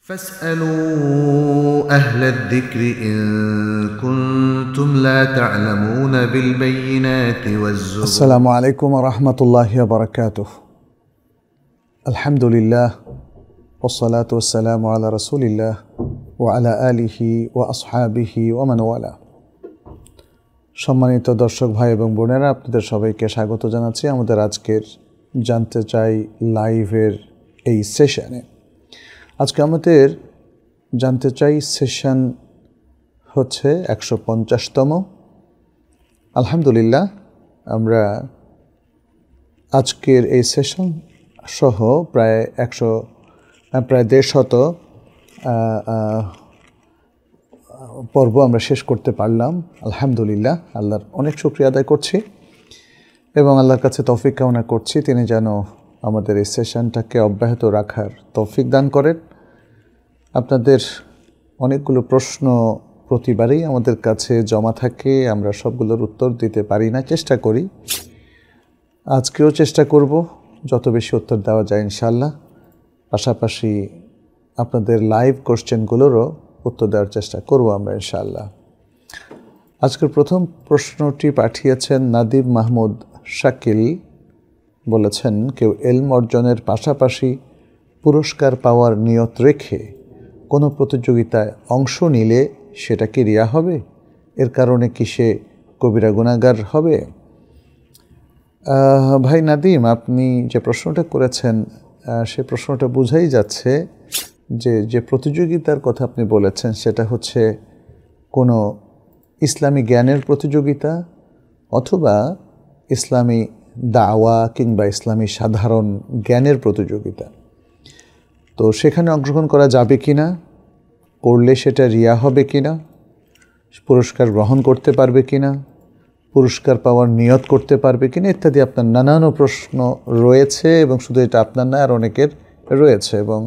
فاسألوا أهل الذكر إن كنتم لا تعلمون بالبينات والزبر. السلام عليكم ورحمة الله وبركاته. الحمد لله والصلاة والسلام على رسول الله وعلى آله وأصحابه ومن والاه. সম্মানিত দর্শক ভাই এবং বোনেরা, আপনাদের সবাইকে স্বাগত জানাচ্ছি আমাদের আজকের জানতে চাই লাইভের এই সেশনে। আজকে আমাদের জানতে চাই সেশন হচ্ছে 150তম। আলহামদুলিল্লাহ, আমরা আজকের এই সেশন সহ প্রায় 150 পর্ব আমরা শেষ করতে পারলাম। আলহামদুলিল্লাহ, আল্লাহর অনেক শুকরিয়া আদায় করছি এবং আল্লাহর কাছে তৌফিক কামনা করছি তিনি যেন আমাদের এই সেশনটাকে অব্যাহত রাখার তৌফিক দান করেন। আপনাদের অনেকগুলো প্রশ্ন প্রতিবারই আমাদের কাছে জমা থাকে, আমরা সবগুলোর উত্তর দিতে পারি না, চেষ্টা করি। আজকেও চেষ্টা করব যত বেশি উত্তর দেওয়া যায় ইনশাআল্লাহ। পাশাপাশি আপনাদের লাইভ কোশ্চেনগুলোরও উত্তর দেওয়ার চেষ্টা করব আমরা ইনশাআল্লাহ। আজকের প্রথম প্রশ্নটি পাঠিয়েছেন নাদিব মাহমুদ শাকিল। বলেছেন, কেউ ইলম অর্জনের পাশাপাশি পুরস্কার পাওয়ার নিয়ত রেখে কোনো প্রতিযোগিতায় অংশ নিলে সেটা কি রিয়া হবে? এর কারণে কি সে কবিরা গুনাহগার হবে? ভাই নাদিম, আপনি যে প্রশ্নটা করেছেন সে প্রশ্নটা বোঝাই যাচ্ছে যে প্রতিযোগিতার কথা আপনি বলেছেন সেটা হচ্ছে কোনো ইসলামী জ্ঞানের প্রতিযোগিতা অথবা ইসলামী দাওয়া কিংবা ইসলামী সাধারণ জ্ঞানের প্রতিযোগিতা। তো সেখানে অংশগ্রহণ করা যাবে কি না, করলে সেটা রিয়া হবে কি না, পুরস্কার গ্রহণ করতে পারবে কি না, পুরস্কার পাওয়ার নিয়ত করতে পারবে কি না, ইত্যাদি আপনার নানান প্রশ্ন রয়েছে এবং শুধু এটা আপনার না, আর অনেকের রয়েছে। এবং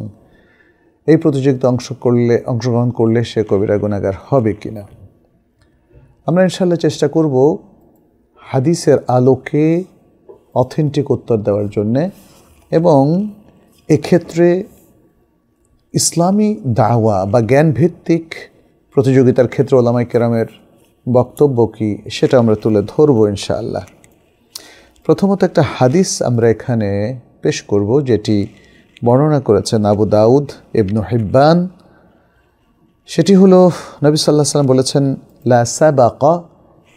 এই প্রতিযোগিতা অংশগ্রহণ করলে সে কবিরা গুনাহগার হবে কি না, আমরা ইনশাআল্লাহ চেষ্টা করব হাদিসের আলোকে অথেন্টিক উত্তর দেওয়ার জন্যে। এবং এক্ষেত্রে ইসলামী দাওয়া বা জ্ঞানভিত্তিক প্রতিযোগিতার ক্ষেত্রে ওলামায়ে কেরামের বক্তব্য কি সেটা আমরা তুলে ধরব ইনশাআল্লাহ। প্রথমত একটা হাদিস আমরা এখানে পেশ করব যেটি বর্ণনা করেছেন আবু দাউদ, ইবনু হিব্বান। সেটি হলো নবী সাল্লাল্লাহু আলাইহি ওয়াসাল্লাম বলেছেন, লা সাবাকা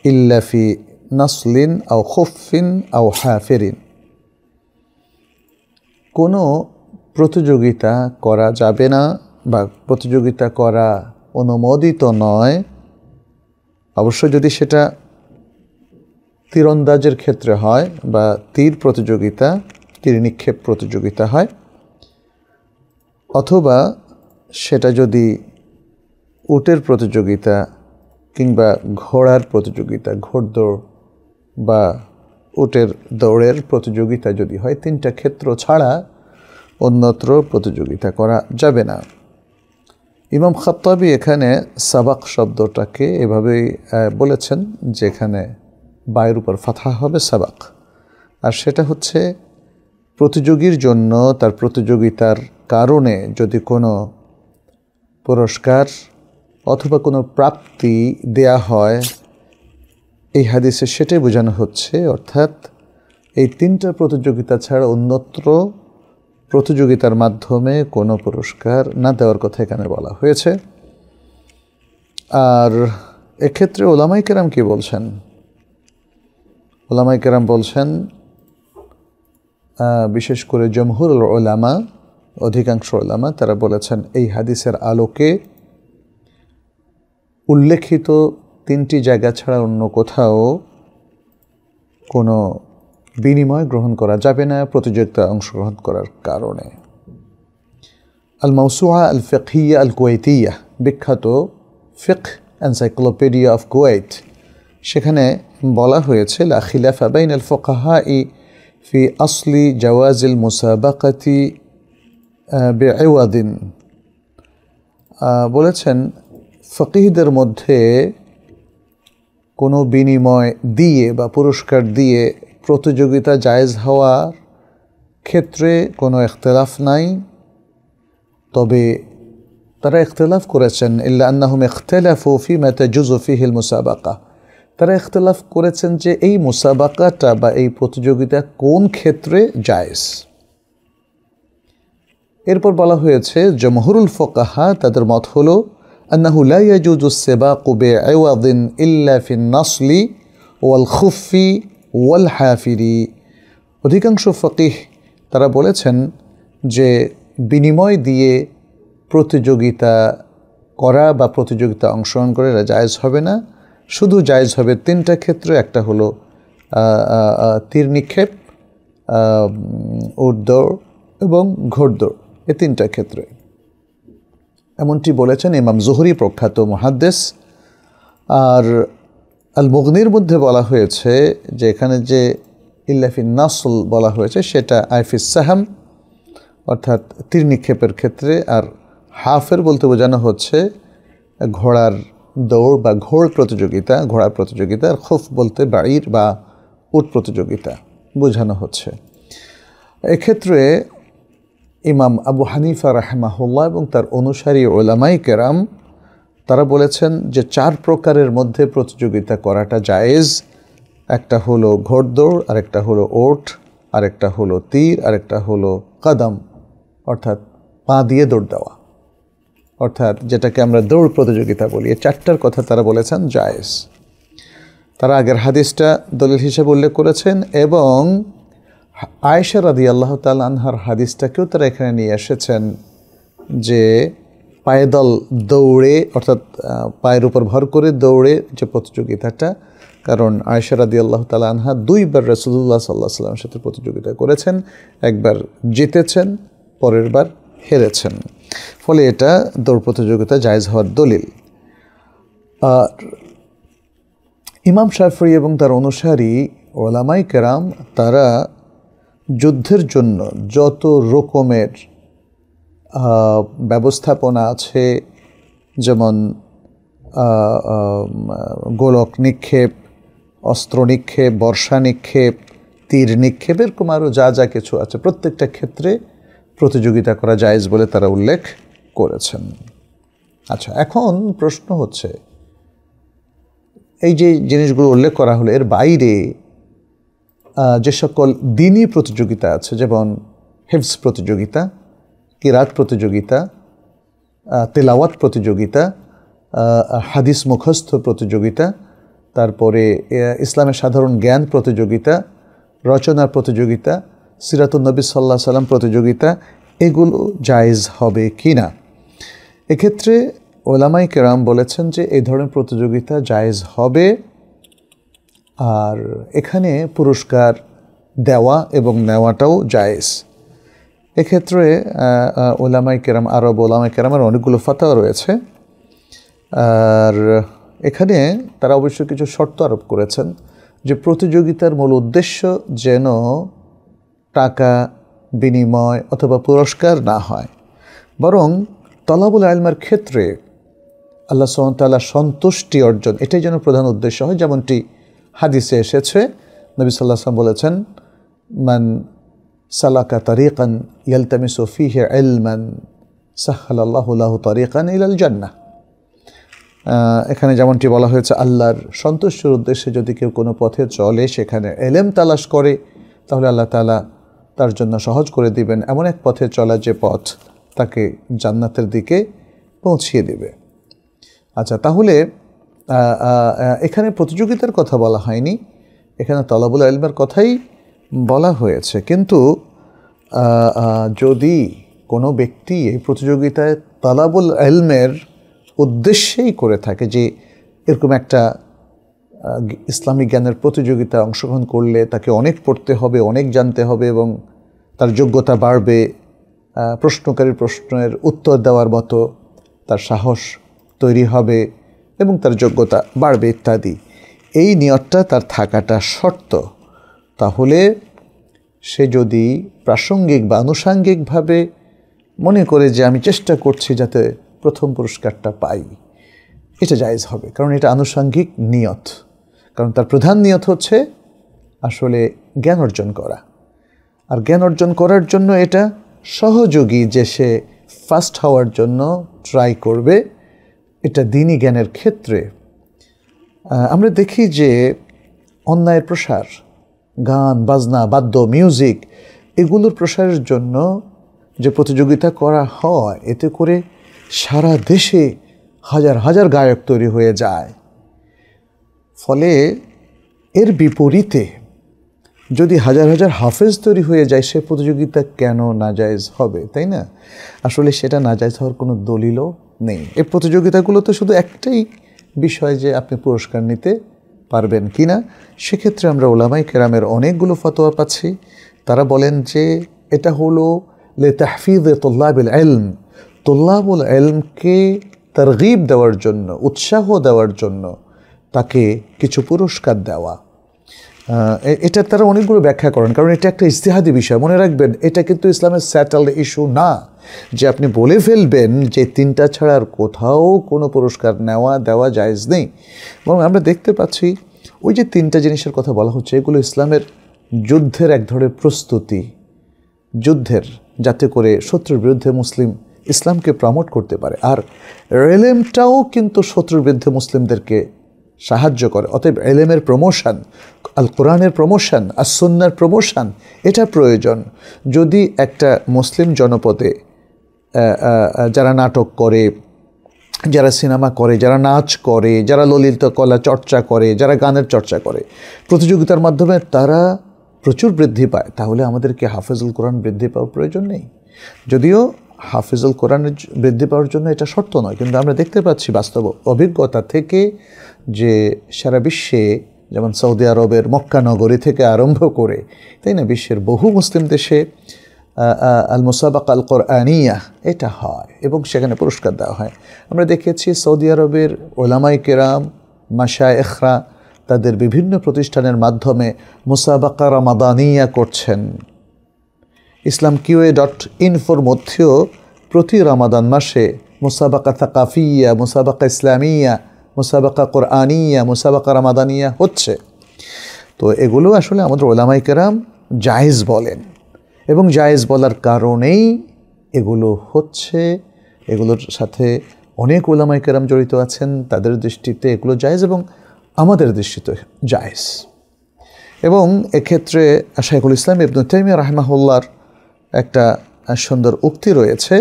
ইল্লা ফি নাসলিন আও খুফফিন আও হাফিরিন। কোনো প্রতিযোগিতা করা যাবে না বা প্রতিযোগিতা করা অনুমোদিত নয়, অবশ্য যদি সেটা তীরন্দাজের ক্ষেত্রে হয় বা তীর প্রতিযোগিতা, তীর নিক্ষেপ প্রতিযোগিতা হয়, অথবা সেটা যদি উটের প্রতিযোগিতা কিংবা ঘোড়ার প্রতিযোগিতা, ঘোড়দৌড় বা উটের দৌড়ের প্রতিযোগিতা যদি হয়, তিনটা ক্ষেত্র ছাড়া অন্যত্র প্রতিযোগিতা করা যাবে না। ইমাম খাত্তাবী এখানে সাবাক শব্দটাকে এভাবেই বলেছেন, যেখানে বায়ের উপর ফাতহা হবে সাবাক, আর সেটা হচ্ছে প্রতিযোগীর জন্য তার প্রতিযোগিতার কারণে যদি কোনো পুরস্কার অথবা কোনো প্রাপ্তি দেয়া হয়, এই হাদিসে সেটাই বোঝানো হচ্ছে। অর্থাৎ এই তিনটা প্রতিযোগিতা ছাড়া অন্যত্র প্রতিযোগিতার মাধ্যমে কোনো পুরস্কার না দেওয়ার কথা এখানে বলা হয়েছে। আর এক্ষেত্রে ওলামায়ে কেরাম কি বলছেন? ওলামায়ে কেরাম বলছেন, বিশেষ করে জমহুরুল উলামা, অধিকাংশ উলামা, তারা বলেছেন এই হাদিসের আলোকে উল্লেখিত তিনটি জায়গা ছাড়া অন্য কোথাও কোনো বিনিময় গ্রহণ করা যাবে না প্রতিযোগিতায় অংশগ্রহণ করার কারণে। আল মাওসুআ আল ফিকহিয়া আল কুওয়েতিয়া, বিখ্যাত ফিকহ এনসাইক্লোপিডিয়া অফ কুয়েত, সেখানে বলা হয়েছে, লা খিলাফা বাইনাল ফুকাহাই ফি আসলি জাওয়াজিল মুসাবাকাতি বিইওয়াদিন। বলেছেন, ফকিহদের মধ্যে কোনো বিনিময় দিয়ে বা পুরস্কার দিয়ে প্রতিযোগিতা জায়েজ হওয়ার ক্ষেত্রে কোনো ইখতিলাফ নাই, তবে তারা ইখতিলাফ করেছেন, ইল্লা আন্নাহুম ইখতালাফু ফীমা তাজুযু ফীহিল মুসাবাকা, তারা ইখতিলাফ করেছেন যে এই মুসাবাকাটা বা এই প্রতিযোগিতা কোন ক্ষেত্রে জায়েজ। এরপর বলা হয়েছে জমহুরুল ফুকাহা তাদের মত হলো আন্নাহু লা ইয়াজুজু সিবাকু বি'আওয়াদিন ইল্লা ফিন নাসলি ওয়াল খুফফি ওয়াল হাফিরি। অধিকাংশ ফকিহ তারা বলেছেন যে বিনিময় দিয়ে প্রতিযোগিতা করা বা প্রতিযোগিতা অংশগ্রহণ করে এটা জায়েজ হবে না, শুধু জায়েজ হবে তিনটা ক্ষেত্রে। একটা হলো তীর নিক্ষেপ, উট দৌড় এবং ঘোড়দৌড়, এই তিনটা ক্ষেত্রে। এমনটি বলেছেন ইমাম জুহরি, প্রখ্যাত মুহাদ্দিস। আর আল মুগনির মধ্যে বলা হয়েছে যে এখানে যে ইল্লাফিন নাসল বলা হয়েছে সেটা আইফিস সাহাম অর্থাৎ তীর নিক্ষেপের ক্ষেত্রে, আর হাফের বলতে বোঝানো হচ্ছে ঘোড়ার দৌড় বা ঘোড় প্রতিযোগিতা, ঘোড়ার প্রতিযোগিতা। আর খুফ বলতে বাঈর বা উট প্রতিযোগিতা বোঝানো হচ্ছে। এক্ষেত্রে ইমাম আবু হানিফা রাহিমাহুল্লাহ এবং তার অনুসারী উলামায়ে কেরাম তারা বলেছেন যে 4 প্রকারের মধ্যে প্রতিযোগিতা করাটা জায়েজ। একটা হলো ঘোড়দৌড়, আরেকটা হলো ওট, আরেকটা হলো তীর, আরেকটা হলো কদম অর্থাৎ পা দিয়ে দৌড় দেওয়া, অর্থাৎ যেটাকে আমরা দৌড় প্রতিযোগিতা বলি। এই 4টার কথা তারা বলেছেন জায়েজ। তারা আগের হাদিসটা দলিল হিসেবে উল্লেখ করেছেন এবং আয়েশা রাদিয়াল্লাহু তাআলা আনহার হাদিসটাকেও তারা এখানে নিয়ে এসেছেন যে পায়দল দৌড়ে অর্থাৎ পায়ের উপর ভর করে দৌড়ে যে প্রতিযোগিতাটা, কারণ আয়েশা রাদিয়াল্লাহু তাআলা আনহা 2 বার রাসূলুল্লাহ সাল্লাল্লাহু আলাইহি ওয়াসাল্লামের সাথে প্রতিযোগিতা করেছেন, একবার জিতেছেন, পরের বার হেরেছেন, ফলে এটা দৌড় প্রতিযোগিতা জায়েজ হওয়ার দলিল। আর ইমাম শাফিঈ এবং তার অনুসারী উলামায়ে কেরাম তারা যুদ্ধের জন্য যত রকমের ব্যবস্থাপনা আছে, যেমন গোলক নিক্ষেপ, অস্ত্র নিক্ষেপ, বর্ষা নিক্ষেপ, তীর নিক্ষেপ, এরকম আরও যা যা কিছু আছে প্রত্যেকটা ক্ষেত্রে প্রতিযোগিতা করা জায়েজ বলে তারা উল্লেখ করেছেন। আচ্ছা, এখন প্রশ্ন হচ্ছে এই যে জিনিসগুলো উল্লেখ করা হলো এর বাইরে যে সকল দ্বীনি প্রতিযোগিতা আছে, যেমন হিফজ প্রতিযোগিতা, কিরাত প্রতিযোগিতা, তেলাওয়াত প্রতিযোগিতা, হাদিস মুখস্থ প্রতিযোগিতা, তারপরে ইসলামের সাধারণ জ্ঞান প্রতিযোগিতা, রচনার প্রতিযোগিতা, সিরাতুন নবী সাল্লাল্লাহু আলাইহি সাল্লাম প্রতিযোগিতা, এগুলো জায়েজ হবে কি না? এক্ষেত্রে উলামায়ে কেরাম বলেছেন যে এই ধরনের প্রতিযোগিতা জায়েজ হবে, আর এখানে পুরস্কার দেওয়া এবং নেওয়াটাও জায়েজ। এক্ষেত্রে উলামায়ে কেরাম, আরব উলামায়ে কেরামের অনেকগুলো ফাতোয়া রয়েছে, আর এখানে তারা অবশ্য কিছু শর্ত আরোপ করেছেন যে প্রতিযোগিতার মূল উদ্দেশ্য যেন টাকা বিনিময় অথবা পুরস্কার না হয়, বরং তলাবুল ইলমের ক্ষেত্রে আল্লাহ সুবহানাহু ওয়া তাআলার সন্তুষ্টি অর্জন, এটাই যেন প্রধান উদ্দেশ্য হয়। যেমনটি হাদিসে এসেছে, নবী সাল্লাল্লাহু আলাইহি ওয়াসাল্লাম বলেছেন, মান সালাকা তারিকান ইয়ালতামিসু ফীহি ইলমান সাহহালাল্লাহু লাহু তারিকান ইলাল জান্নাহ। এখানে যেমনটি বলা হয়েছে, আল্লাহর সন্তুষ্টির উদ্দেশ্যে যদি কেউ কোনো পথে চলে, সেখানে এলেম তালাশ করে, তাহলে আল্লাহ তাআলা তার জন্য সহজ করে দিবেন এমন এক পথে চলা যে পথ তাকে জান্নাতের দিকে পৌঁছিয়ে দেবে। আচ্ছা, তাহলে এখানে প্রতিযোগিতার কথা বলা হয়নি, এখানে তলাবুল ইলমের কথাই বলা হয়েছে। কিন্তু যদি কোনো ব্যক্তি এই প্রতিযোগিতায় তলাবুল ইলমের উদ্দেশ্যেই করে থাকে যে এরকম একটা ইসলামিক জ্ঞানের প্রতিযোগিতা অংশগ্রহণ করলে তাকে অনেক পড়তে হবে, অনেক জানতে হবে এবং তার যোগ্যতা বাড়বে, প্রশ্নকারীর প্রশ্নের উত্তর দেওয়ার মতো তার সাহস তৈরি হবে এবং তার যোগ্যতা বাড়বে ইত্যাদি, এই নিয়তটা তার থাকাটা শর্ত। তাহলে সে যদি প্রাসঙ্গিক বা আনুষাঙ্গিকভাবে মনে করে যে আমি চেষ্টা করছি যাতে প্রথম পুরস্কারটা পাই, এটা জায়েজ হবে, কারণ এটা আনুষাঙ্গিক নিয়ত। কারণ তার প্রধান নিয়ত হচ্ছে আসলে জ্ঞান অর্জন করা, আর জ্ঞান অর্জন করার জন্য এটা সহযোগী যে সে ফার্স্ট হওয়ার জন্য ট্রাই করবে, এটা দ্বীনি জ্ঞানের ক্ষেত্রে। আমরা দেখি যে অন্যায়ের প্রসার, গান বাজনা, বাদ্য, মিউজিক, এগুলোর প্রসারের জন্য যে প্রতিযোগিতা করা হয়, এতে করে সারা দেশে হাজার হাজার গায়ক তৈরি হয়ে যায়। ফলে এর বিপরীতে যদি হাজার হাজার হাফেজ তৈরি হয়ে যায়, সে প্রতিযোগিতা কেন নাজায়েজ হবে, তাই না? আসলে সেটা নাজায়েজ হওয়ার কোনো দলিলও নেই। এই প্রতিযোগিতাগুলোতে শুধু একটাই বিষয় যে আপনি পুরস্কার নিতে পারবেন কি না। সেক্ষেত্রে আমরা উলামায়ে কেরামের অনেকগুলো ফতোয়া পাচ্ছি। তারা বলেন যে এটা হলো লে তাহফিজ তুল্লাবুল ইলম, তুল্লাবুল ইলমকে তারগীব দেওয়ার জন্য, উৎসাহ দেওয়ার জন্য তাকে কিছু পুরস্কার দেওয়া। এটা তারা অনেকগুলো ব্যাখ্যা করেন, কারণ এটা একটা ইজতিহাদি বিষয়। মনে রাখবেন, এটা কিন্তু ইসলামের স্যাটেলড ইস্যু না যে আপনি বলে ফেলবেন যে 3টা ছাড়া আর কোথাও কোনো পুরস্কার নেওয়া দেওয়া জায়েজ নেই। এবং আমরা দেখতে পাচ্ছি ওই যে 3টা জিনিসের কথা বলা হচ্ছে, এগুলো ইসলামের যুদ্ধের এক ধরনের প্রস্তুতি, যুদ্ধের, যাতে করে শত্রুর বিরুদ্ধে মুসলিম ইসলামকে প্রমোট করতে পারে। আর এলেমটাও কিন্তু শত্রুর বিরুদ্ধে মুসলিমদেরকে সাহায্য করে। অতএব এলেমের প্রমোশন, আল কোরআনের প্রমোশন, আর সুন্নাহর প্রমোশন, এটা প্রয়োজন। যদি একটা মুসলিম জনপদে যারা নাটক করে, যারা সিনেমা করে, যারা নাচ করে, যারা ললিত কলা চর্চা করে, যারা গানের চর্চা করে, প্রতিযোগিতার মাধ্যমে তারা প্রচুর বৃদ্ধি পায়, তাহলে আমাদেরকে হাফেজুল কোরআন বৃদ্ধি পাওয়ার প্রয়োজন নেই। যদিও হাফেজুল কোরআনের বৃদ্ধি পাওয়ার জন্য এটা শর্ত নয়, কিন্তু আমরা দেখতে পাচ্ছি বাস্তব অভিজ্ঞতা থেকে যে সারা বিশ্বে, যেমন সৌদি আরবের মক্কা নগরী থেকে আরম্ভ করে, তাই না, বিশ্বের বহু মুসলিম দেশে আল মুসাবাকা আল কোরআনিয়া এটা হয় এবং সেখানে পুরস্কার দেওয়া হয়। আমরা দেখেছি সৌদি আরবের উলামায়ে কেরাম, মাশায়েখরা তাদের বিভিন্ন প্রতিষ্ঠানের মাধ্যমে মুসাবাকা রমাদানিয়া করছেন। islamqa.info মধ্যেও প্রতি রমাদান মাসে মুসাবাকা থাকাফিয়া, মুসাবাকা ইসলামিয়া, মুসাবাকা কোরআনিয়া, মুসাবাকা রমাদানিয়া হচ্ছে। তো এগুলো আসলে আমাদের উলামায়ে কেরাম জায়েজ বলেন, এবং জায়েজ বলার কারণেই এগুলো হচ্ছে। এগুলোর সাথে অনেক উলামায়ে কেরাম জড়িত আছেন, তাদের দৃষ্টিতে এগুলো জায়েজ এবং আমাদের দৃষ্টিতে জায়েজ। এবং এক্ষেত্রে শাইখুল ইসলাম ইবনে তাইমিয়া রাহিমাহুল্লাহর একটা সুন্দর উক্তি রয়েছে।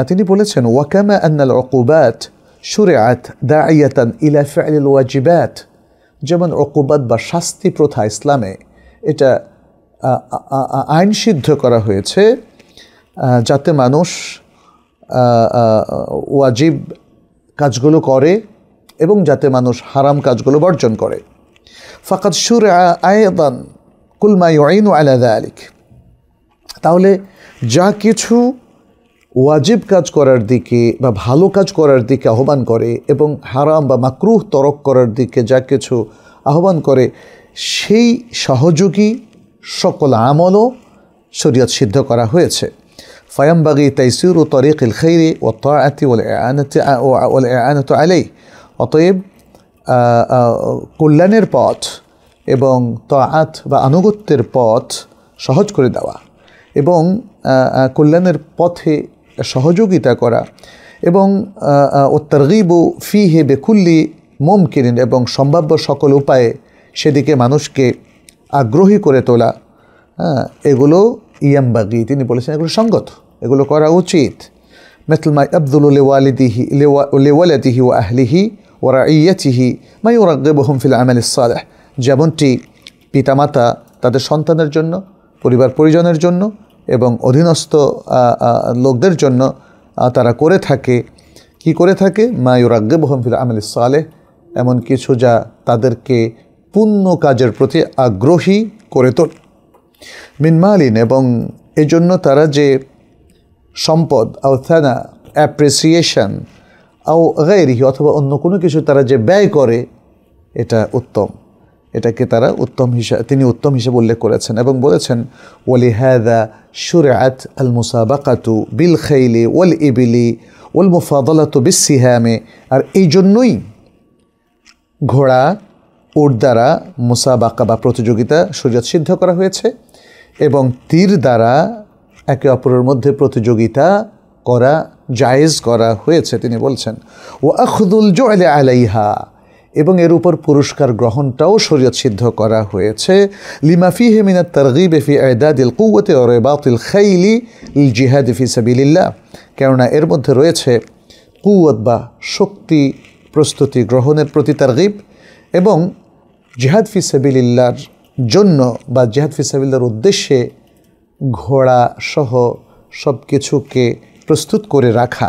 তিনি বলেছেন, ওয়াকামা আন্নাল উকুবাত শুরিআত দাইয়াতান ইলা ফি'লিল ওয়াজিবাত, যেমন উকুবাত বা শাস্তি প্রথা ইসলামে এটা আইন সিদ্ধ করা হয়েছে যাতে মানুষ ওয়াজিব কাজগুলো করে এবং যাতে মানুষ হারাম কাজগুলো বর্জন করে। ফাকাদ শুরআ আয়দান কুল মা ইউইনু আলা যালিক, তাহলে যা কিছু ওয়াজিব কাজ করার দিকে বা ভালো কাজ করার দিকে আহ্বান করে এবং হারাম বা মাকরুহ তরক করার দিকে যা কিছু আহ্বান করে, সেই সহযোগী সকল আমলও শরীয়ত সিদ্ধ করা হয়েছে। ফায়ামবাগি তাইসিরু তরিকিল খাইরি ওয়া তাআতি ওয়াল ইআনাতু আলাইহি, অতএব কল্যাণের পথ এবং তাআত বা আনুগত্যের পথ সহজ করে দেওয়া এবং কল্যাণের পথে সহযোগিতা করা এবং তারগীবু ফিহি বিকুল্লি মুমকিন, এবং সম্ভাব্য সকল উপায়ে সেদিকে মানুষকে আগ্রহী করে তোলা, এগুলো ইয়ামবাগি, তিনি বলেছেন এগুলো সঙ্গত, এগুলো করা উচিত। মিথল মা ইয়াবযুলু লিওয়ালাদিহি ওয়া আহলিহি ওয়া রাইয়াতিহি মা ইউরাগিবুহুম ফিল আমালিস সালিহ, যেমনটি পিতামাতা তাদের সন্তানের জন্য, পরিবার পরিজনের জন্য এবং অধীনস্থ লোকদের জন্য তারা করে থাকে, কি করে থাকে, মা ইউরাগিবুহুম ফিল আমালিস সালিহ, এমন কিছু যা তাদেরকে পুণ্য কাজের প্রতি আগ্রহী করে তোলে। মিন মালিন, এবং এজন্য তারা যে সম্পদ, আও থানা, অ্যাপ্রিসিয়েশন, আও গায়রিহি, অথবা অন্য কোনো কিছু তারা যে ব্যয় করে, এটা উত্তম, এটাকে তারা উত্তম হিসাবে, তিনি উত্তম হিসেবে উল্লেখ করেছেন এবং বলেছেন, ওয়ালিহাদা শুরআত আল মুসাবাকাতু বিল খাইলি ওয়াল ইবিলি ওয়াল মুফাদালাতু বিসসিহামে, আর এই জন্যই ঘোড়া, উট দ্বারা মুসাবাকা বা প্রতিযোগিতা শরীয়ত সিদ্ধ করা হয়েছে এবং তীর দ্বারা একে অপরের মধ্যে প্রতিযোগিতা করা জায়েজ করা হয়েছে। তিনি বলছেন ওয়া আখযুল জু'লি আলাইহা, এবং এর উপর পুরস্কার গ্রহণটাও শরীয়ত সিদ্ধ করা হয়েছে। লিমা ফিহি মিনাত তারগীব ফি ইদাদিল কুওয়াতি ওয়া রিবাতিল খাইলি লিল জিহাদ ফি সাবিলিল্লাহ, কেননা এর মধ্যে রয়েছে কুওয়াত বা শক্তি প্রস্তুতি গ্রহণের প্রতি তারগীব, এবং জিহাদ ফি সাবিলিল্লাহর জন্য বা জিহাদ ফি সাবিলিল্লাহর উদ্দেশ্যে ঘোড়া সহ সব কিছুকে প্রস্তুত করে রাখা।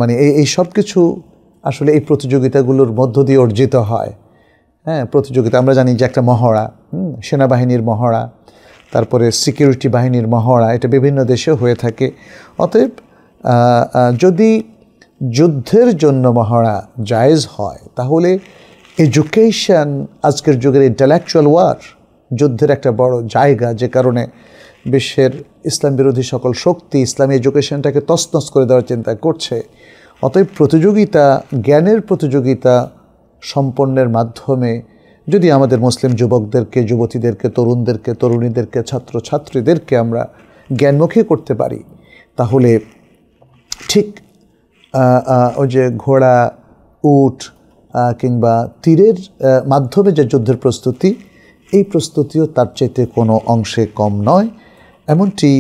মানে এই সব কিছু আসলে এই প্রতিযোগিতাগুলোর মধ্য দিয়ে অর্জিত হয়। হ্যাঁ, প্রতিযোগিতা আমরা জানি যে একটা মহড়া, সেনাবাহিনীর মহড়া, তারপরে সিকিউরিটি বাহিনীর মহড়া, এটা বিভিন্ন দেশে হয়ে থাকে। অতএব যদি যুদ্ধের জন্য মহড়া জায়েজ হয়, তাহলে এডুকেশন আজকের যুগের ইন্টেলেকচুয়াল ওয়ার, যুদ্ধের একটা বড় জায়গা, যে কারণে বিশ্বের ইসলাম বিরোধী সকল শক্তি ইসলামী এডুকেশনটাকে তছনছ করে দেওয়ার চিন্তা করছে। অতএব প্রতিযোগিতা, জ্ঞানের প্রতিযোগিতা সম্পন্নের মাধ্যমে যদি আমাদের মুসলিম যুবকদেরকে, যুবতীদেরকে, তরুণদেরকে, তরুণীদেরকে, ছাত্রছাত্রীদেরকে আমরা জ্ঞানমুখী করতে পারি, তাহলে ঠিক ওই যে ঘোড়া, উট কিংবা তীরের মাধ্যমে যে যুদ্ধের প্রস্তুতি, এই প্রস্তুতিও তার চাইতে কোনো অংশে কম নয়, এমনটি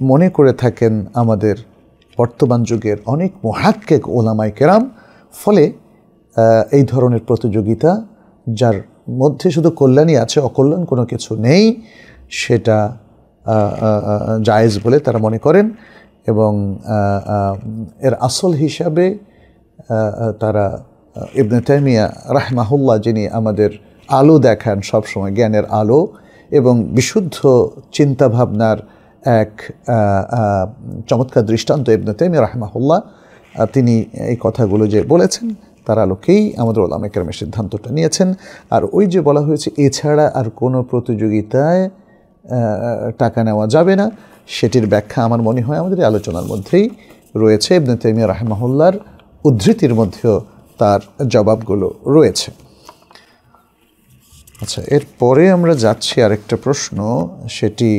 মনে করে থাকেন আমাদের বর্তমান যুগের অনেক মুহাক্কিক ওলামায়ে কেরাম। ফলে এই ধরনের প্রতিযোগিতা, যার মধ্যে শুধু কল্যাণই আছে, অকল্যাণ কোনো কিছু নেই, সেটা জায়েজ বলে তারা মনে করেন। এবং এর আসল হিসাবে তারা ইবনে তাইমিয়া রাহমাহুল্লাহ, যিনি আমাদের আলো দেখান সবসময়, জ্ঞানের আলো এবং বিশুদ্ধ চিন্তাভাবনার এক চমৎকার দৃষ্টান্ত, ইবনে তাইমিয়া রাহমাহুল্লাহ, তিনি এই কথাগুলো যে বলেছেন তার আলোকেই আমাদের উলামায়ে কেরামের সিদ্ধান্তটা নিয়েছেন। আর ওই যে বলা হয়েছে এছাড়া আর কোনো প্রতিযোগিতায় টাকা নেওয়া যাবে না, সেটির ব্যাখ্যা আমার মনে হয় আমাদের আলোচনার মধ্যেই রয়েছে। ইবনে তাইমিয়া রাহমাহুল্লাহর উদ্ধৃতির মধ্যেও তার জবাবগুলো রয়েছে। আচ্ছা, এরপরে আমরা যাচ্ছি আরেকটা প্রশ্ন। সেটি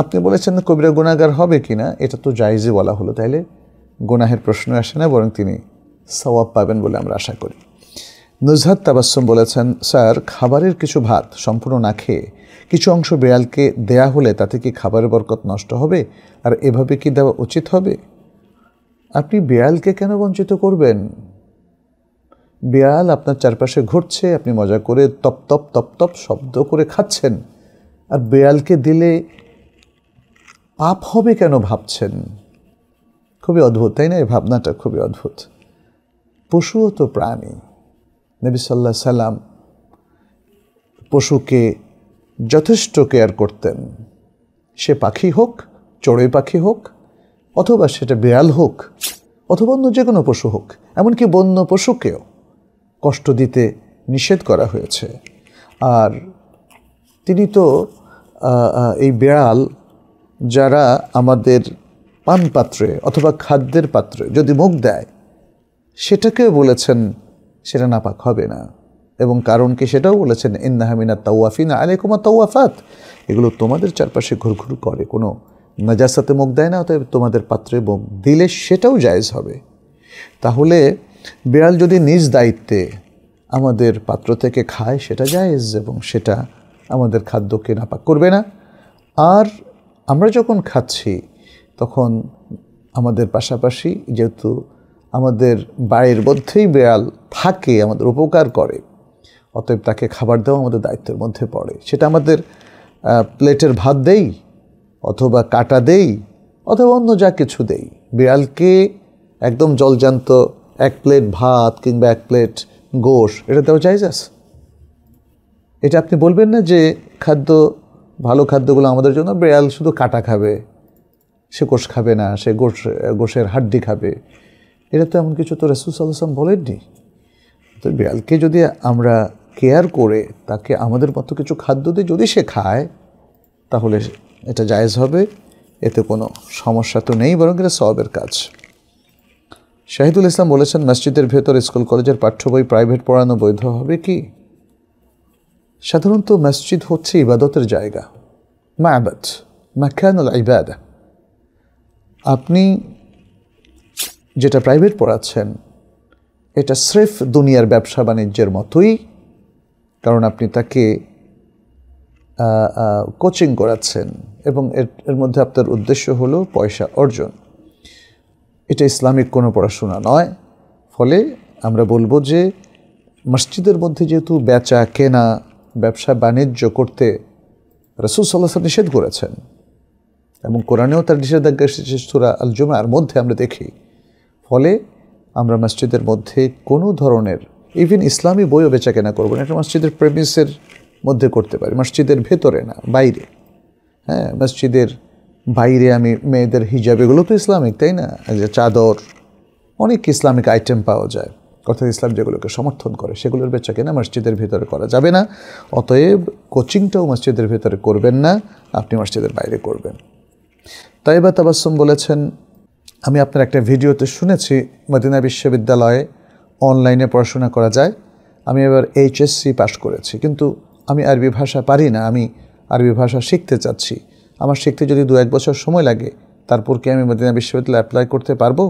আপনি বলেছেন কবিরা গুনাহগার হবে কিনা, এটা তো জায়েজই বলা হলো, তাইলে গুনাহের প্রশ্ন আসে না, বরং তিনি সওয়াব পাবেন বলে আমরা আশা করি। নুজহাত তাবাসসুম বলেছেন, স্যার, খাবারের কিছু ভাত সম্পূর্ণ না খেয়ে কিছু অংশ বিড়ালকে দেয়া হলে তাতে কি খাবারের বরকত নষ্ট হবে? আর এভাবে কি দেওয়া উচিত হবে? আপনি বিড়ালকে কেন বঞ্চিত করবেন? বিড়াল আপনার চারপাশে ঘুরছে, আপনি মজা করে তপ তপ তপ তপ শব্দ করে খাচ্ছেন, আর বিড়ালকে দিলে পাপ হবে কেন ভাবছেন? খুবই অদ্ভুত, তাই না? এই ভাবনাটা খুবই অদ্ভুত। পশুও তো প্রাণী। নবী সাল্লাল্লাহু আলাইহি সাল্লাম পশুকে যথেষ্ট কেয়ার করতেন, সে পাখি হোক, চড়ুই পাখি হোক, অথবা সেটা বিড়াল হোক, অথবা অন্য যে কোনো পশু হোক। এমনকি বন্য পশুকেও কষ্ট দিতে নিষেধ করা হয়েছে। আর তিনি তো এই বিড়াল যারা আমাদের পানপাত্রে অথবা খাদ্যের পাত্রে যদি মুখ দেয়, সেটাকেও বলেছেন সেটা নাপাক হবে না, এবং কারণ কি সেটাও বলেছেন, ইন্নাহা মিনাত তাওয়াফিনা আলাইকুমা তাওয়াফাত, এগুলো তোমাদের চারপাশে ঘুরঘুর করে, কোনো নাজাসাতে মুখ দেয় না, অতএব তোমাদের পাত্রে মুখ দিলে সেটাও জায়েজ হবে। তাহলে বিড়াল যদি নিজ দায়িত্বে আমাদের পাত্র থেকে খায়, সেটা জায়েজ, এবং সেটা আমাদের খাদ্যকে নাপাক করবে না। আর আমরা যখন খাচ্ছি তখন আমাদের পাশাপাশি, যেহেতু আমাদের বাড়ির মধ্যেই বিড়াল থাকে, আমাদের উপকার করে, অতএব তাকে খাবার দেওয়া আমাদের দায়িত্বের মধ্যে পড়ে। সেটা আমাদের প্লেটের ভাত দেই, অথবা কাটা দেই, অথবা অন্য যা কিছু দেই, বিড়ালকে একদম জলজান্ত এক প্লেট ভাত কিংবা এক প্লেট গোশ এটা দেওয়া জায়েজ আছে? এটা আপনি বলবেন না যে খাদ্য, ভালো খাদ্যগুলো আমাদের জন্য, বিড়াল শুধু কাটা খাবে, সে গোশ খাবে না, সে গোশের হাড্ডি খাবে। এটা তো এমন কিছু তো রাসূল সাল্লাল্লাহু আলাইহি ওয়াসাল্লাম বলেননি। তো বিড়ালকে যদি আমরা কেয়ার করে তাকে আমাদের মতো কিছু খাদ্য দিয়ে যদি সে খায়, তাহলে এটা জায়েজ হবে, এতে কোনো সমস্যা তো নেই, বরং এটা সওয়াবের কাজ। শাহিদুল ইসলাম বলেছেন, মসজিদের ভেতর স্কুল কলেজের পাঠ্য বই প্রাইভেট পড়ানো বৈধ হবে কি? সাধারণত মসজিদ হচ্ছে ইবাদতের জায়গা, মা'বাদ, মাকানুল ইবাদা। আপনি যেটা প্রাইভেট পড়াচ্ছেন এটা স্রেফ দুনিয়ার ব্যবসা বাণিজ্যের মতোই, কারণ আপনি তাকে কোচিং করাচ্ছেন এবং এর মধ্যে আপনার উদ্দেশ্য হলো পয়সা অর্জন। এটা ইসলামিক কোনো পড়াশোনা নয়। ফলে আমরা বলবো যে মসজিদের মধ্যে যেহেতু বেচা কেনা ব্যবসা বাণিজ্য করতে রাসূল সাল্লাল্লাহু আলাইহি ওয়াসাল্লাম নিষেধ করেছেন এবং কোরআনেও তার নিষেধাজ্ঞা এসেছে সূরা আল জুমার মধ্যে আমরা দেখি। ফলে আমরা মসজিদের মধ্যে কোনো ধরনের ইভেন ইসলামী বইও বেচা কেনা করবো না। এটা মসজিদের প্রেমিসের মধ্যে করতে পারি, মসজিদের ভেতরে না, বাইরে। হ্যাঁ, মসজিদের বাইরে আমি মেয়েদের হিজাব, এগুলো তো ইসলামিক, তাই না? যে চাদর, অনেক ইসলামিক আইটেম পাওয়া যায়, অর্থাৎ ইসলাম যেগুলোকে সমর্থন করে সেগুলোর বেচা কেনা মসজিদের ভিতরে করা যাবে না। অতএব কোচিংটাও মসজিদের ভিতরে করবেন না, আপনি মসজিদের বাইরে করবেন। তাইবা তাবাসসুম বলেছেন, আমি আপনার একটা ভিডিওতে শুনেছি মদিনা বিশ্ববিদ্যালয়ে অনলাইনে পড়াশোনা করা যায়। আমি এবার এইচএসসি পাশ করেছি, কিন্তু আমি আরবি ভাষা পারি না। আমি আরবি ভাষা শিখতে চাচ্ছি। আমার শিখতে যদি 2-1 বছর সময় লাগে, তারপর কি আমি মদিনা বিশ্ববিদ্যালয়ে অ্যাপ্লাই করতে পারবো?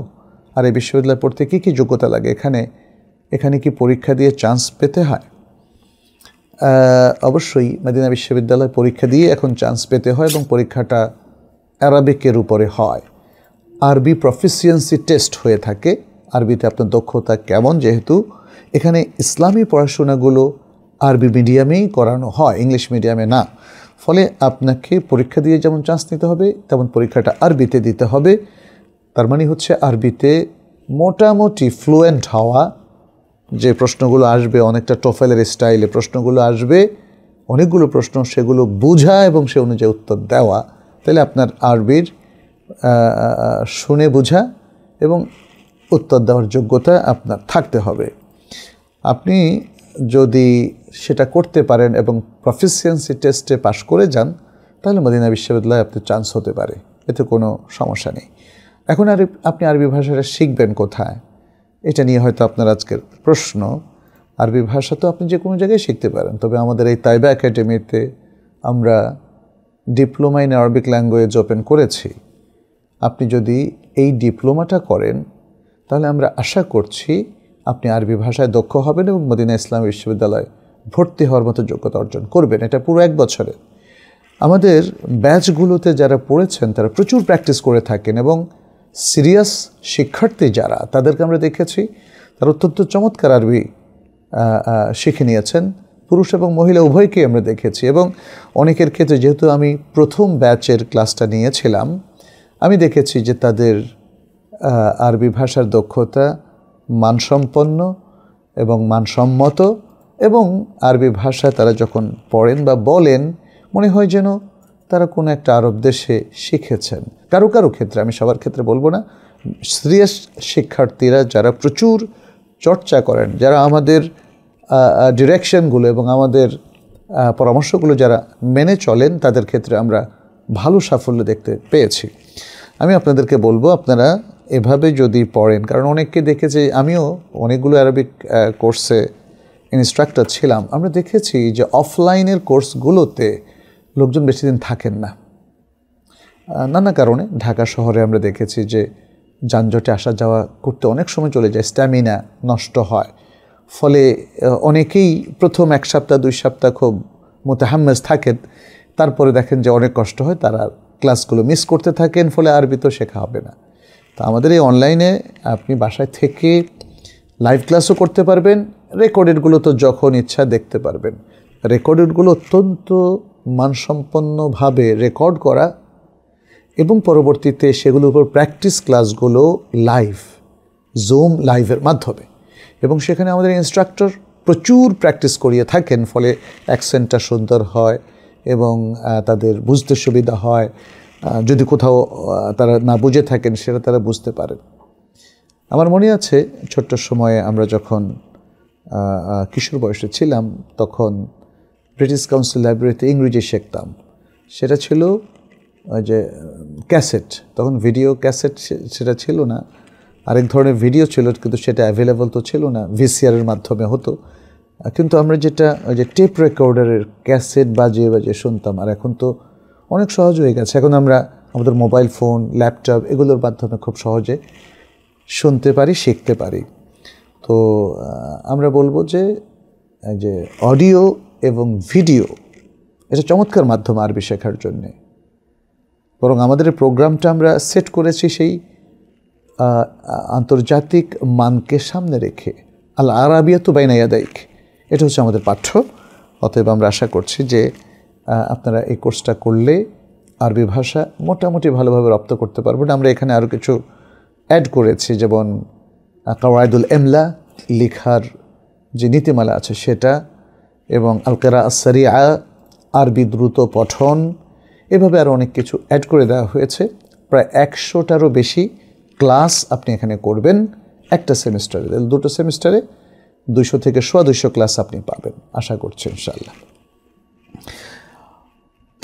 আর এই বিশ্ববিদ্যালয়ে পড়তে কী কী যোগ্যতা লাগে? এখানে কি পরীক্ষা দিয়ে চান্স পেতে হয়? অবশ্যই মদিনা বিশ্ববিদ্যালয়ে পরীক্ষা দিয়ে এখন চান্স পেতে হয় এবং পরীক্ষাটা অ্যারাবিকের উপরে হয়। আরবি প্রফিসিয়েন্সি টেস্ট হয়ে থাকে, আরবিতে আপনার দক্ষতা কেমন, যেহেতু এখানে ইসলামী পড়াশোনাগুলো আরবি মিডিয়ামেই করানো হয়, ইংলিশ মিডিয়ামে না। ফলে আপনাকে পরীক্ষা দিয়ে যেমন চান্স নিতে হবে, তেমন পরীক্ষাটা আরবিতে দিতে হবে। তার মানে হচ্ছে আরবিতে মোটামুটি ফ্লুয়েন্ট হওয়া। যে প্রশ্নগুলো আসবে অনেকটা টোফেলের স্টাইলে প্রশ্নগুলো আসবে, অনেকগুলো প্রশ্ন, সেগুলো বোঝা এবং সে অনুযায়ী উত্তর দেওয়া। তাহলে আপনার আরবির শুনে বোঝা এবং উত্তর দেওয়ার যোগ্যতা আপনার থাকতে হবে। আপনি যদি সেটা করতে পারেন এবং প্রফিসিয়েন্সি টেস্টে পাশ করে যান, তাহলে মদিনা বিশ্ববিদ্যালয়ে আপনার চান্স হতে পারে, এতে কোনো সমস্যা নেই। এখন আপনি আরবি ভাষাটা শিখবেন কোথায়? এটা নিয়ে হয়তো আপনার আজকের প্রশ্ন। আরবি ভাষা তো আপনি যে কোনো জায়গায় শিখতে পারেন, তবে আমাদের এই তাইবা একাডেমিতে আমরা diploma in Arabic language open করেছি। আপনি যদি এই ডিপ্লোমাটা করেন, তাহলে আমরা আশা করছি আপনি আরবি ভাষায় দক্ষ হবেন এবং মদিনা ইসলামী বিশ্ববিদ্যালয়ে ভর্তি হওয়ার মতো যোগ্যতা অর্জন করবেন। এটা পুরো 1 বছরে। আমাদের ব্যাচগুলোতে যারা পড়েছেন তারা প্রচুর প্র্যাকটিস করে থাকেন এবং সিরিয়াস শিক্ষার্থী যারা, তাদেরকে আমরা দেখেছি তারা অত্যন্ত চমৎকার আরবি শিখে নিয়েছেন। পুরুষ এবং মহিলা উভয়কেই আমরা দেখেছি এবং অনেকের ক্ষেত্রে, যেহেতু আমি প্রথম ব্যাচের ক্লাসটা নিয়েছিলাম, আমি দেখেছি যে তাদের আরবি ভাষার দক্ষতা মানসম্পন্ন এবং মানসম্মত, এবং আরবি ভাষা তারা যখন পড়েন বা বলেন মনে হয় যেন তারা কোনো একটা আরব দেশে শিখেছেন। কারো কারো ক্ষেত্রে, আমি সবার ক্ষেত্রে বলবো না, সিরিয়াস শিক্ষার্থীরা যারা প্রচুর চর্চা করেন, যারা আমাদের ডিরেকশনগুলো এবং আমাদের পরামর্শগুলো যারা মেনে চলেন, তাদের ক্ষেত্রে আমরা ভালো সাফল্য দেখতে পেয়েছি। আমি আপনাদেরকে বলবো, আপনারা এভাবে যদি পড়েন, কারণ অনেককে দেখেছি, আমিও অনেকগুলো আরবিক কোর্সে ইনস্ট্রাক্টর ছিলাম, আমরা দেখেছি যে অফলাইনের কোর্সগুলোতে লোকজন বেশি দিন থাকেন না, নানা কারণে। ঢাকা শহরে আমরা দেখেছি যে যানজটে আসা যাওয়া করতে অনেক সময় চলে যায়, স্ট্যামিনা নষ্ট হয়। ফলে অনেকেই প্রথম 1 সপ্তাহ 2 সপ্তাহ খুব মুতাহাম্মেস থাকেন, তারপরে দেখেন যে অনেক কষ্ট হয়, তারা ক্লাসগুলো মিস করতে থাকেন, ফলে আরবি তো শেখা হবে না। তো আমাদের এই অনলাইনে আপনি বাসায় থেকে লাইভ ক্লাসও করতে পারবেন, রেকর্ডেডগুলো তো যখন ইচ্ছা দেখতে পারবেন। রেকর্ডেডগুলো অত্যন্ত মানসম্পন্নভাবে রেকর্ড করা এবং পরবর্তীতে সেগুলোর উপর প্র্যাকটিস ক্লাসগুলো লাইভ, জুম লাইভের মাধ্যমে, এবং সেখানে আমাদের ইনস্ট্রাক্টর প্রচুর প্র্যাকটিস করিয়ে থাকেন। ফলে অ্যাকসেন্টটা সুন্দর হয় এবং তাদের বুঝতে সুবিধা হয়। যদি কোথাও তারা না বুঝে থাকেন, সেটা তারা বুঝতে পারেন। আমার মনে আছে ছোট্ট সময়ে আমরা যখন কিশোর বয়সে ছিলাম, তখন ব্রিটিশ কাউন্সিল লাইব্রেরিতে ইংরেজি শিখতাম। সেটা ছিল যে ক্যাসেট, তখন ভিডিও ক্যাসেট সেটা ছিল না, আরেক ধরনের ভিডিও ছিল, কিন্তু সেটা অ্যাভেলেবল তো ছিল না, ভিসিআরের মাধ্যমে হতো। কিন্তু আমরা যেটা ওই যে টেপ রেকর্ডারের ক্যাসেট বাজিয়ে বাজিয়ে শুনতাম। আর এখন তো অনেক সহজ হয়ে গেছে, এখন আমরা আমাদের মোবাইল ফোন, ল্যাপটপ এগুলোর মাধ্যমে খুব সহজে শুনতে পারি, শিখতে পারি। তো আমরা বলবো যে অডিও এবং ভিডিও এটা চমৎকার মাধ্যম আরবি শেখার জন্যে। বরং আমাদের এই প্রোগ্রামটা আমরা সেট করেছি সেই আন্তর্জাতিক মানকে সামনে রেখে, আল আরাবিয়াতু বাইনা ইয়াদাইক, এটা হচ্ছে আমাদের পাঠ্য। অতএব আমরা আশা করছি যে আপনারা এই কোর্সটা করলে আরবি ভাষা মোটামুটি ভালোভাবে রপ্ত করতে পারবেন। আমরা এখানে আরও কিছু অ্যাড করেছি, যেমন কাওয়াইদুল এমলা, লেখার যে নীতিমালা আছে সেটা, এবং আল কিরাআত সারিআ, আরবি দ্রুত পঠন, এভাবে আরও অনেক কিছু অ্যাড করে দেওয়া হয়েছে। প্রায় 100টারও বেশি ক্লাস আপনি এখানে করবেন একটা সেমিস্টারে। 2টো সেমিস্টারে 200 থেকে 250 ক্লাস আপনি পাবেন, আশা করছি ইনশাআল্লাহ।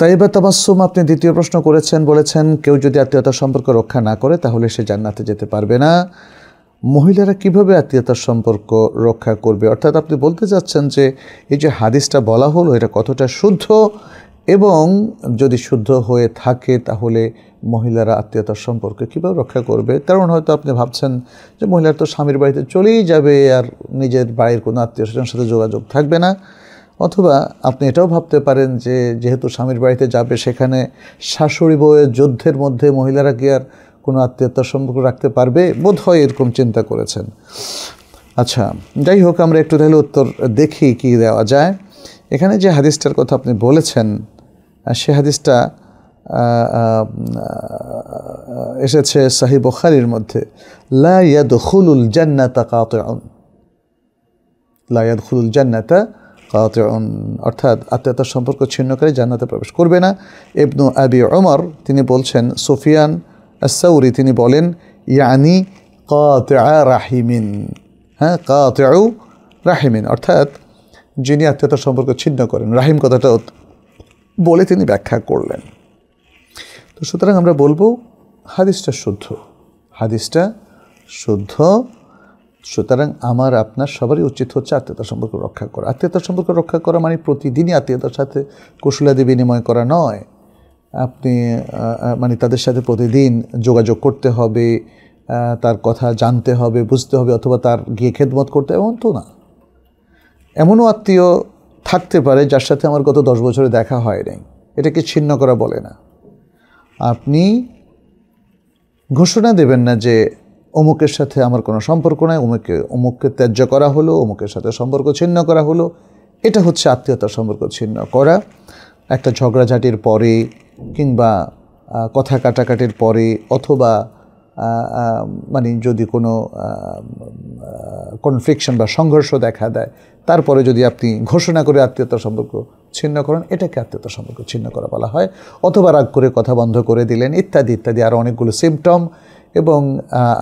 তাইবা তাবাসসুম, আপনি দ্বিতীয় প্রশ্ন করেছেন, বলেছেন কেউ যদি আত্মীয়তার সম্পর্ক রক্ষা না করে তাহলে সে জান্নাতে যেতে পারবে না। মহিলারা কিভাবে আত্মীয়তার সম্পর্ক রক্ষা করবে? অর্থাৎ আপনি বলতে চাচ্ছেন যে এই যে হাদিসটা বলা হলো এটা কতটা শুদ্ধ, এবং যদি শুদ্ধ হয়ে থাকে তাহলে মহিলারা আত্মীয়তার সম্পর্ক কীভাবে রক্ষা করবে। কারণ হয়তো আপনি ভাবছেন যে মহিলারা তো স্বামীর বাড়িতে চলেই যাবে, আর নিজের বাড়ির কোনো আত্মীয় স্বজনের সাথে যোগাযোগ থাকবে না। অথবা আপনি এটাও ভাবতে পারেন যে যেহেতু স্বামীর বাড়িতে যাবে, সেখানে শাশুড়ি বউয়ের যুদ্ধের মধ্যে মহিলারা কি আর কোনো আত্মীয়তার সম্পর্ক রাখতে পারবে? বোধ হয় এরকম চিন্তা করেছেন। আচ্ছা, যাই হোক, আমরা একটু তাহলে উত্তর দেখি কি দেওয়া যায়। এখানে যে হাদিসটার কথা আপনি বলেছেন, সে হাদিসটা এসেছে সহিহ বুখারীর মধ্যে, লা ইয়াদখুলুল জান্নাতা কাতিউন, লা ইয়াদখুলুল জান্নাতা কাতিউন, অর্থাৎ আত্মীয়তার সম্পর্ক ছিন্নকারী জান্নাতে প্রবেশ করবে না। ইবনু আবি ওমর তিনি বলছেন, সুফিয়ান আস-সাউরি তিনি বলেন, ইয়ানি কাতিআ রাহিমিন, হ্যাঁ, কাতিউ রাহিমিন, অর্থাৎ যিনি আত্মীয়তার সম্পর্ক ছিন্ন করেন। রাহিম কথাটা বলে তিনি ব্যাখ্যা করলেন। তো সুতরাং আমরা বলবো হাদিসটা শুদ্ধ, হাদিসটা শুদ্ধ। সুতরাং আমার আপনার সবারই উচিত হচ্ছে আত্মীয়তার সম্পর্ক রক্ষা করা। আত্মীয়তার সম্পর্ক রক্ষা করা মানে প্রতিদিনই আত্মীয়তার সাথে কুশলাদি বিনিময় করা নয়। আপনি মানে তাদের সাথে প্রতিদিন যোগাযোগ করতে হবে, তার কথা জানতে হবে, বুঝতে হবে, অথবা তার গিয়ে খেদমত করতে, এমন তো না। এমনও আত্মীয় থাকতে পারে যার সাথে আমার গত 10 বছরে দেখা হয় নাই, এটাকে ছিন্ন করা বলে না। আপনি ঘোষণা দেবেন না যে অমুকের সাথে আমার কোনো সম্পর্ক নাই, অমুককে ত্যায্য করা হলো, অমুকের সাথে সম্পর্ক ছিন্ন করা হলো। এটা হচ্ছে আত্মীয়তার সম্পর্ক ছিন্ন করা। একটা ঝগড়াঝাটির পরে, কিংবা কথা কাটাকাটির পরে, অথবা মানে যদি কোনো কনফ্লিকশন বা সংঘর্ষ দেখা দেয়, তারপরে যদি আপনি ঘোষণা করে আত্মীয়তার সম্পর্ক ছিন্ন করেন, এটাকে আত্মীয়তার সম্পর্ক ছিন্ন করা বলা হয়। অথবা রাগ করে কথা বন্ধ করে দিলেন, ইত্যাদি ইত্যাদি আরও অনেকগুলো সিমটম এবং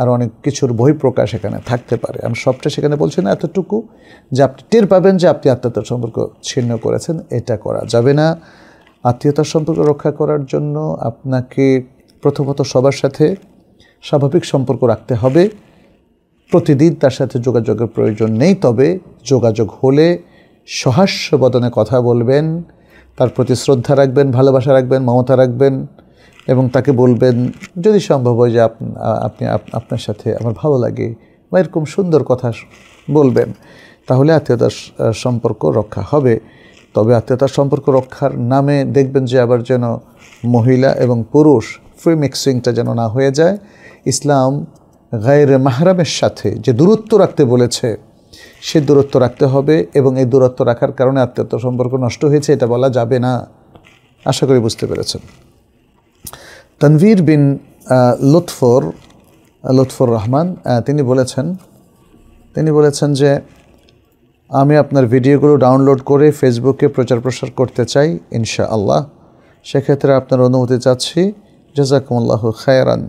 আরও অনেক কিছুর বহিঃপ্রকাশ এখানে থাকতে পারে। আমি সবটা সেখানে বলছি না, এতটুকু যে আপনি টের পাবেন যে আপনি আত্মীয়তার সম্পর্ক ছিন্ন করেছেন, এটা করা যাবে না। আত্মীয়তার সম্পর্ক রক্ষা করার জন্য আপনাকে প্রথমত সবার সাথে স্বাভাবিক সম্পর্ক রাখতে হবে। প্রতিদিন তার সাথে যোগাযোগের প্রয়োজন নেই, তবে যোগাযোগ হলে সহাস্য বদনে কথা বলবেন, তার প্রতি শ্রদ্ধা রাখবেন, ভালোবাসা রাখবেন, মমতা রাখবেন, এবং তাকে বলবেন যদি সম্ভব হয় যে আপনার সাথে আমার ভালো লাগে, বা এরকম সুন্দর কথা বলবেন, তাহলে আত্মীয়তার সম্পর্ক রক্ষা হবে। তবে আত্মীয়তার সম্পর্ক রক্ষার নামে দেখবেন যে আবার যেন মহিলা এবং পুরুষ ফ্রি মিক্সিংটা যেন না হয়ে যায়। ইসলাম গায়রে মাহরামের সাথে যে দূরত্ব রাখতে বলেছে, সে দূরত্ব রাখতে হবে, এবং এই দূরত্ব রাখার কারণে আত্মীয়তার সম্পর্ক নষ্ট হয়েছে এটা বলা যাবে না। আশা করি বুঝতে পেরেছেন। তানভীর বিন লুৎফর রহমান তিনি বলেছেন যে আমি আপনার ভিডিওগুলো ডাউনলোড করে ফেসবুকে প্রচার প্রসার করতে চাই ইনশাআল্লাহ। সেক্ষেত্রে আপনার অনুমতি চাচ্ছি। জাযাকুমুল্লাহু খায়রান।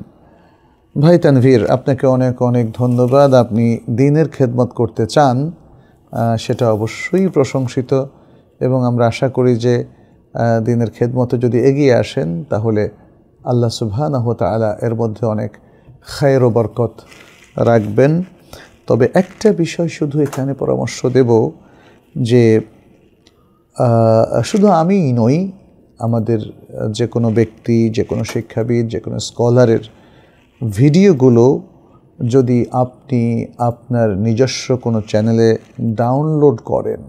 ভাই তানভীর, আপনাকে অনেক অনেক ধন্যবাদ। আপনি দ্বীনের খেদমত করতে চান, সেটা অবশ্যই প্রশংসিত, এবং আমরা আশা করি যে দ্বীনের খেদমতে যদি এগিয়ে আসেন তাহলে আল্লাহ সুবহানাহু ওয়া তাআলা এর মধ্যে অনেক খায়র ও বরকত রাখবেন। তবে একটা বিষয় শুধু এখানে পরামর্শ দেব যে শুধু আমিই নই, আমাদের যে কোনো ব্যক্তি, যে কোনো শিক্ষাবিদ, যে কোনো স্কলারের ভিডিওগুলো যদি আপনি আপনার নিজস্ব কোনো চ্যানেলে ডাউনলোড করেন,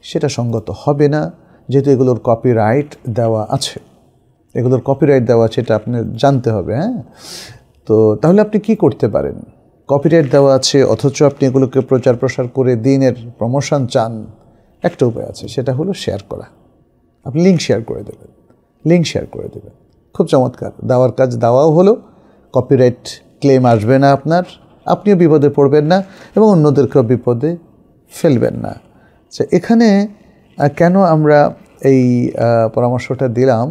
সেটা সঙ্গত হবে না, যেহেতু এগুলোর কপিরাইট দেওয়া আছে। এগুলোর কপিরাইট দেওয়া আছে, এটা আপনি জানতে হবে। হ্যাঁ, তো তাহলে আপনি কি করতে পারেন? কপিরাইট দেওয়া আছে অথচ আপনি এগুলোকে প্রচার প্রসার করে দিনের প্রমোশন চান, একটা উপায় আছে, সেটা হলো শেয়ার করা। আপনি লিঙ্ক শেয়ার করে দেবেন, খুব চমৎকার। দেওয়ার কাজ দেওয়াও হলো, কপিরাইট ক্লেম আসবে না আপনার, আপনিও বিপদে পড়বেন না এবং অন্যদেরকেও বিপদে ফেলবেন না। আচ্ছা, এখানে কেন আমরা এই পরামর্শটা দিলাম?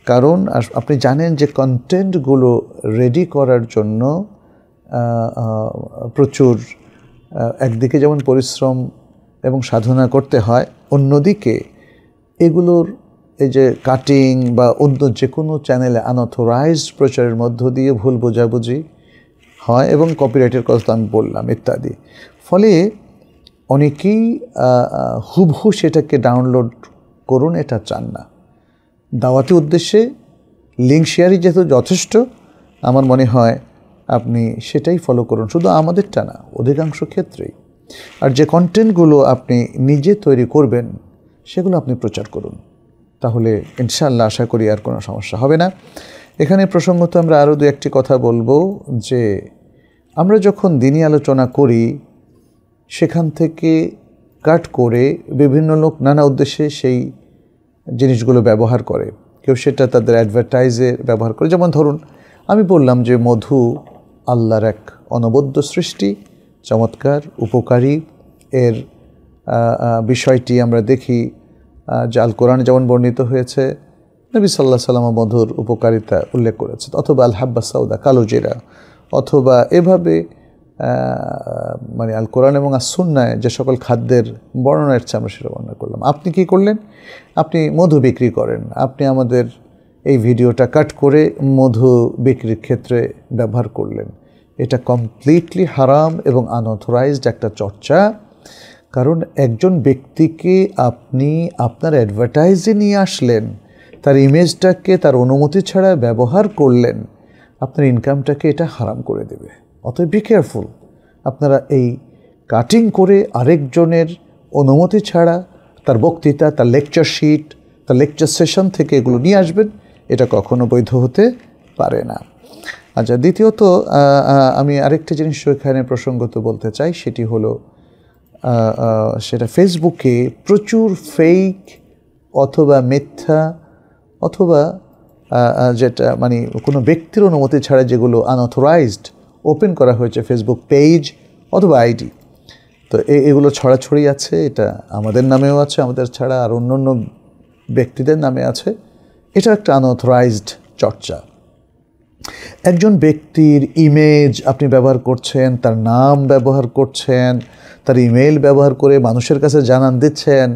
কারণ আপনি জানেন যে কন্টেন্টগুলো রেডি করার জন্য প্রচুর একদিকে যেমন পরিশ্রম এবং সাধনা করতে হয়, অন্যদিকে এগুলোর এই যে কাটিং বা অন্য যে কোনো চ্যানেলে আনঅথরাইজড প্রচারের মধ্য দিয়ে ভুল বোঝাবুঝি হয় এবং কপিরাইটের কথা তো আমি বললাম ইত্যাদি। ফলে অনেকেই হুবহু সেটাকে ডাউনলোড করুন এটা চান না। দাওয়াতি উদ্দেশ্যে লিঙ্ক শেয়ারই যেহেতু যথেষ্ট, আমার মনে হয় আপনি সেটাই ফলো করুন, শুধু আমাদেরটা না, অধিকাংশ ক্ষেত্রেই। আর যে কন্টেন্টগুলো আপনি নিজে তৈরি করবেন সেগুলো আপনি প্রচার করুন, তাহলে ইনশাআল্লাহ আশা করি আর কোনো সমস্যা হবে না। এখানে প্রসঙ্গত আমরা আরও দু একটি কথা বলবো যে আমরা যখন দিনী আলোচনা করি সেখান থেকে কাট করে বিভিন্ন লোক নানা উদ্দেশ্যে সেই জিনিসগুলো ব্যবহার করে। কেউ সেটা তাদের অ্যাডভার্টাইজে ব্যবহার করে। যেমন ধরুন, আমি বললাম যে মধু আল্লাহর এক অনবদ্য সৃষ্টি, চমৎকার, উপকারী। এর বিষয়টি আমরা দেখি যে আল কোরআনে যেমন বর্ণিত হয়েছে, নবী সাল্লাল্লাহু আলাইহি ওয়াসাল্লাম মধুর উপকারিতা উল্লেখ করেছে, অথবা আল হাব্বা সাউদা, কালো জিরা, অথবা এভাবে মানে আল কোরআন এবং সুন্নায় যে সকল খাদ্যের বর্ণনা এসেছে আমরা সেটা বর্ণনা করলাম। আপনি কি করলেন? আপনি মধু বিক্রি করেন, আপনি আমাদের এই ভিডিওটা কাট করে মধু বিক্রির ক্ষেত্রে ব্যবহার করলেন। এটা কমপ্লিটলি হারাম এবং আনঅথরাইজড একটা চর্চা। কারণ একজন ব্যক্তিকে আপনি আপনার অ্যাডভার্টাইজে নিয়ে আসলেন, তার ইমেজটাকে তার অনুমতি ছাড়া ব্যবহার করলেন, আপনার ইনকামটাকে এটা হারাম করে দেবে। অতএব বি কেয়ারফুল। আপনারা এই কাটিং করে আরেকজনের অনুমতি ছাড়া তার বক্তৃতা, তার লেকচার শিট, তার লেকচার সেশন থেকে এগুলো নিয়ে আসবেন, এটা কখনো বৈধ হতে পারে না। আচ্ছা, দ্বিতীয়ত আমি আরেকটা জিনিস এখানে প্রসঙ্গত বলতে চাই, সেটি হলো সেটা ফেসবুকে প্রচুর ফেক অথবা মিথ্যা অথবা যেটা মানে কোনো ব্যক্তির অনুমতি ছাড়া যেগুলো আনঅথরাইজড ওপেন করা হয়েছে ফেসবুক পেজ অথবা আইডি, তো এগুলো ছড়াছড়ি আছে। এটা আমাদের নামেও আছে, আমাদের ছাড়া আর অন্য অন্য ব্যক্তিদের নামে আছে। এটা একটা আনঅথরাইজড চর্চা। একজন ব্যক্তির ইমেজ আপনি ব্যবহার করছেন, তার নাম ব্যবহার করছেন, তার ইমেল ব্যবহার করে মানুষের কাছে জানান দিচ্ছেন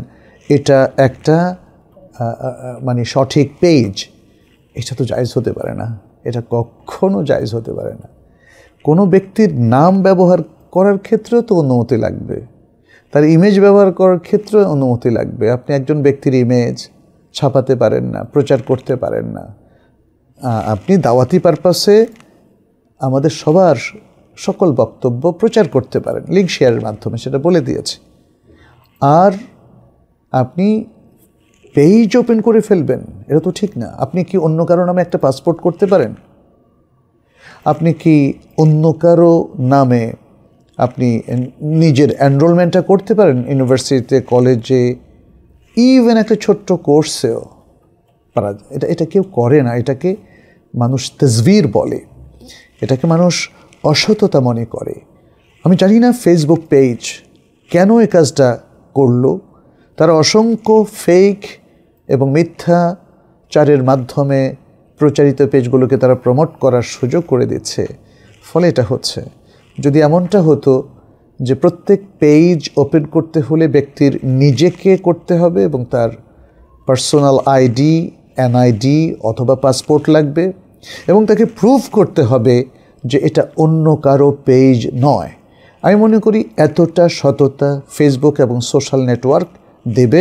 এটা একটা মানে সঠিক পেজ, এটা তো জায়েজ হতে পারে না, এটা কখনো জায়েজ হতে পারে না। কোনো ব্যক্তির নাম ব্যবহার করার ক্ষেত্রেও তো অনুমতি লাগবে, তার ইমেজ ব্যবহার করার ক্ষেত্রেও অনুমতি লাগবে। আপনি একজন ব্যক্তির ইমেজ ছাপাতে পারেন না, প্রচার করতে পারেন না। আপনি দাওয়াতি পারপাসে আমাদের সবার সকল বক্তব্য প্রচার করতে পারেন লিঙ্ক শেয়ারের মাধ্যমে, সেটা বলে দিয়েছি। আর আপনি পেজ ওপেন করে ফেলবেন, এটা তো ঠিক না। আপনি কি অন্য কারো নামে একটা পাসপোর্ট করতে পারেন? আপনি কি অন্য কারো নামে আপনি নিজের এনরোলমেন্টটা করতে পারেন? ইউনিভার্সিটিতে, কলেজে, ইভেন একটা ছোট্ট কোর্সেও পারা যায়। এটা কেউ করে না। এটাকে মানুষ তাজভির বলে, এটাকে মানুষ অসততা মনে করে। আমি জানি না ফেসবুক পেজ কেন এই কাজটা করলো। তারা অসংখ্য ফেক এবং মিথ্যাচারের মাধ্যমে প্রচারিত পেজগুলোকে তারা প্রমোট করার সুযোগ করে দিচ্ছে। ফলে এটা হচ্ছে, যদি এমনটা হতো যে প্রত্যেক পেজ ওপেন করতে হলে ব্যক্তির নিজেকে করতে হবে এবং তার পার্সোনাল আইডি, এনআইডি অথবা পাসপোর্ট লাগবে এবং তাকে প্রুফ করতে হবে যে এটা অন্য কারো পেজ নয়, আমি মনে করি এতটা সততা ফেসবুক এবং সোশ্যাল নেটওয়ার্ক দেবে।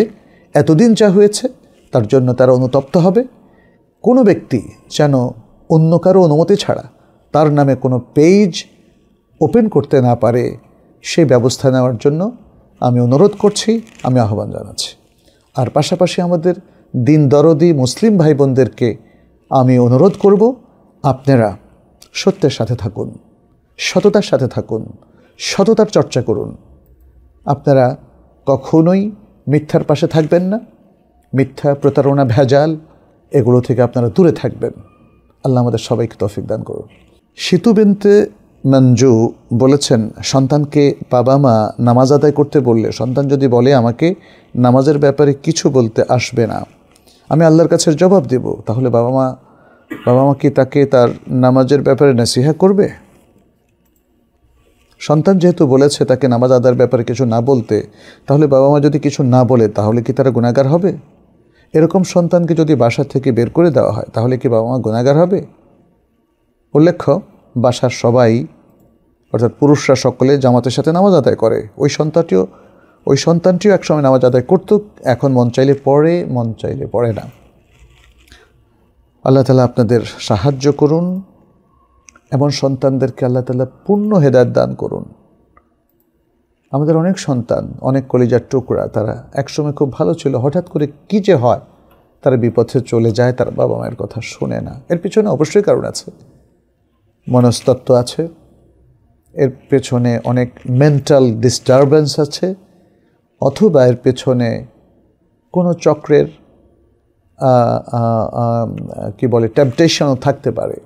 এতদিন যা হয়েছে তার জন্য তারা অনুতপ্ত হবে। কোনো ব্যক্তি যেন অন্য কারো অনুমতি ছাড়া তার নামে কোনো পেজ ওপেন করতে না পারে, সেই ব্যবস্থা নেওয়ার জন্য আমি অনুরোধ করছি, আমি আহ্বান জানাচ্ছি। আর পাশাপাশি আমাদের দিন দরদি মুসলিম ভাই বোনদেরকে আমি অনুরোধ করব, আপনারা সত্যের সাথে থাকুন, সততার সাথে থাকুন, সততার চর্চা করুন। আপনারা কখনোই মিথ্যার পাশে থাকবেন না। মিথ্যা, প্রতারণা, ভেজাল এগুলো থেকে আপনারা দূরে থাকবেন। আল্লাহ আমাদের সবাইকে তৌফিক দান করুন। সিতু বিনতে মঞ্জু বলেছেন, সন্তানকে বাবা মা নামাজ আদায় করতে বললে সন্তান যদি বলে আমাকে নামাজের ব্যাপারে কিছু বলতে আসবে না, আমি আল্লাহর কাছে জবাব দেব, তাহলে বাবা মা কি তাকে তার নামাজের ব্যাপারে নসিহা করবে? সন্তান যেহেতু বলেছে তাকে নামাজ আদায়ের ব্যাপারে কিছু না বলতে, তাহলে বাবা মা যদি কিছু না বলে তাহলে কি তারা গুনাহগার হবে? এরকম সন্তানকে যদি বাসা থেকে বের করে দেওয়া হয় তাহলে কি বাবা মা গুনাহগার হবে? উল্লেখ্য, বাসার সবাই অর্থাৎ পুরুষরা সকলে জামাতের সাথে নামাজ আদায় করে। ওই সন্তানটিও একসময় নামাজ আদায় করত, এখন মন চাইলে পড়ে, মন চাইলে পড়ে না। আল্লাহ তাআলা আপনাদের সাহায্য করুন, এমন সন্তানদেরকে আল্লাহ তাআলা পূর্ণ হেদায়েত দান করুন। আমাদের অনেক সন্তান, অনেক কলিজার টুকরা, তারা একসময় খুব ভালো ছিল, হঠাৎ করে কী যে হয়, তারা বিপথে চলে যায়, তার বাবা মায়ের কথা শোনে না। এর পিছনে অবশ্যই কারণ আছে, মনস্তত্ত্ব আছে, এর পেছনে অনেক মেন্টাল ডিস্টারবেন্স আছে, অথবা এর পেছনে কোনো চক্রের টেম্পটেশনও থাকতে পারে,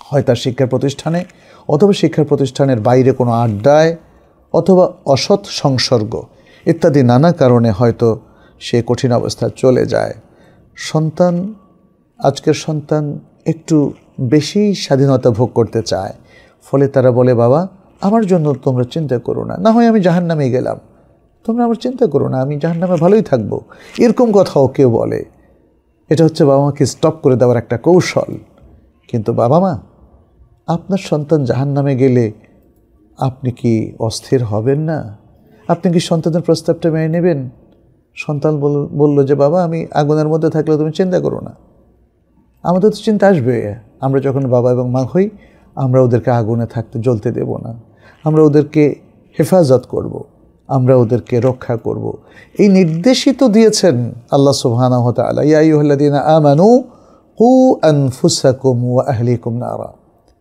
হয় তার শিক্ষার প্রতিষ্ঠানে অথবা শিক্ষার প্রতিষ্ঠানের বাইরে কোনো আড্ডায় অথবা অসৎ সংসর্গ ইত্যাদি নানা কারণে হয়তো সে কঠিন অবস্থায় চলে যায়। আজকের সন্তান একটু বেশি স্বাধীনতা ভোগ করতে চায়, ফলে তারা বলে, বাবা আমার জন্য তোমরা চিন্তা করো না, না হয় আমি জাহান্নামে গেলাম, তোমরা আমার চিন্তা করো না, আমি জাহান্নামে ভালোই থাকবো, এরকম কথাও কেউ বলে। এটা হচ্ছে বাবা মাকে স্টপ করে দেওয়ার একটা কৌশল। কিন্তু বাবা মা, আপনার সন্তান জাহান্নামে গেলে আপনি কি অস্থির হবেন না? আপনি কি সন্তানের প্রস্তাবটা মেনে নেবেন? সন্তান বলল যে বাবা আমি আগুনের মধ্যে থাকলে তুমি চিন্তা করো না। আমাদের তো চিন্তা আসবে, আমরা যখন বাবা এবং মা হই, আমরা ওদেরকে আগুনে থাকতে জ্বলতে দেব না, আমরা ওদেরকে হেফাজত করব, আমরা ওদেরকে রক্ষা করব। এই নির্দেশই তো দিয়েছেন আল্লাহ সুবহানাহু ওয়া তাআলা, ইয়া আইয়ুহাল্লাযীনা আমানু কু আনফুসাকুম ওয়া আহলিকুম নারা।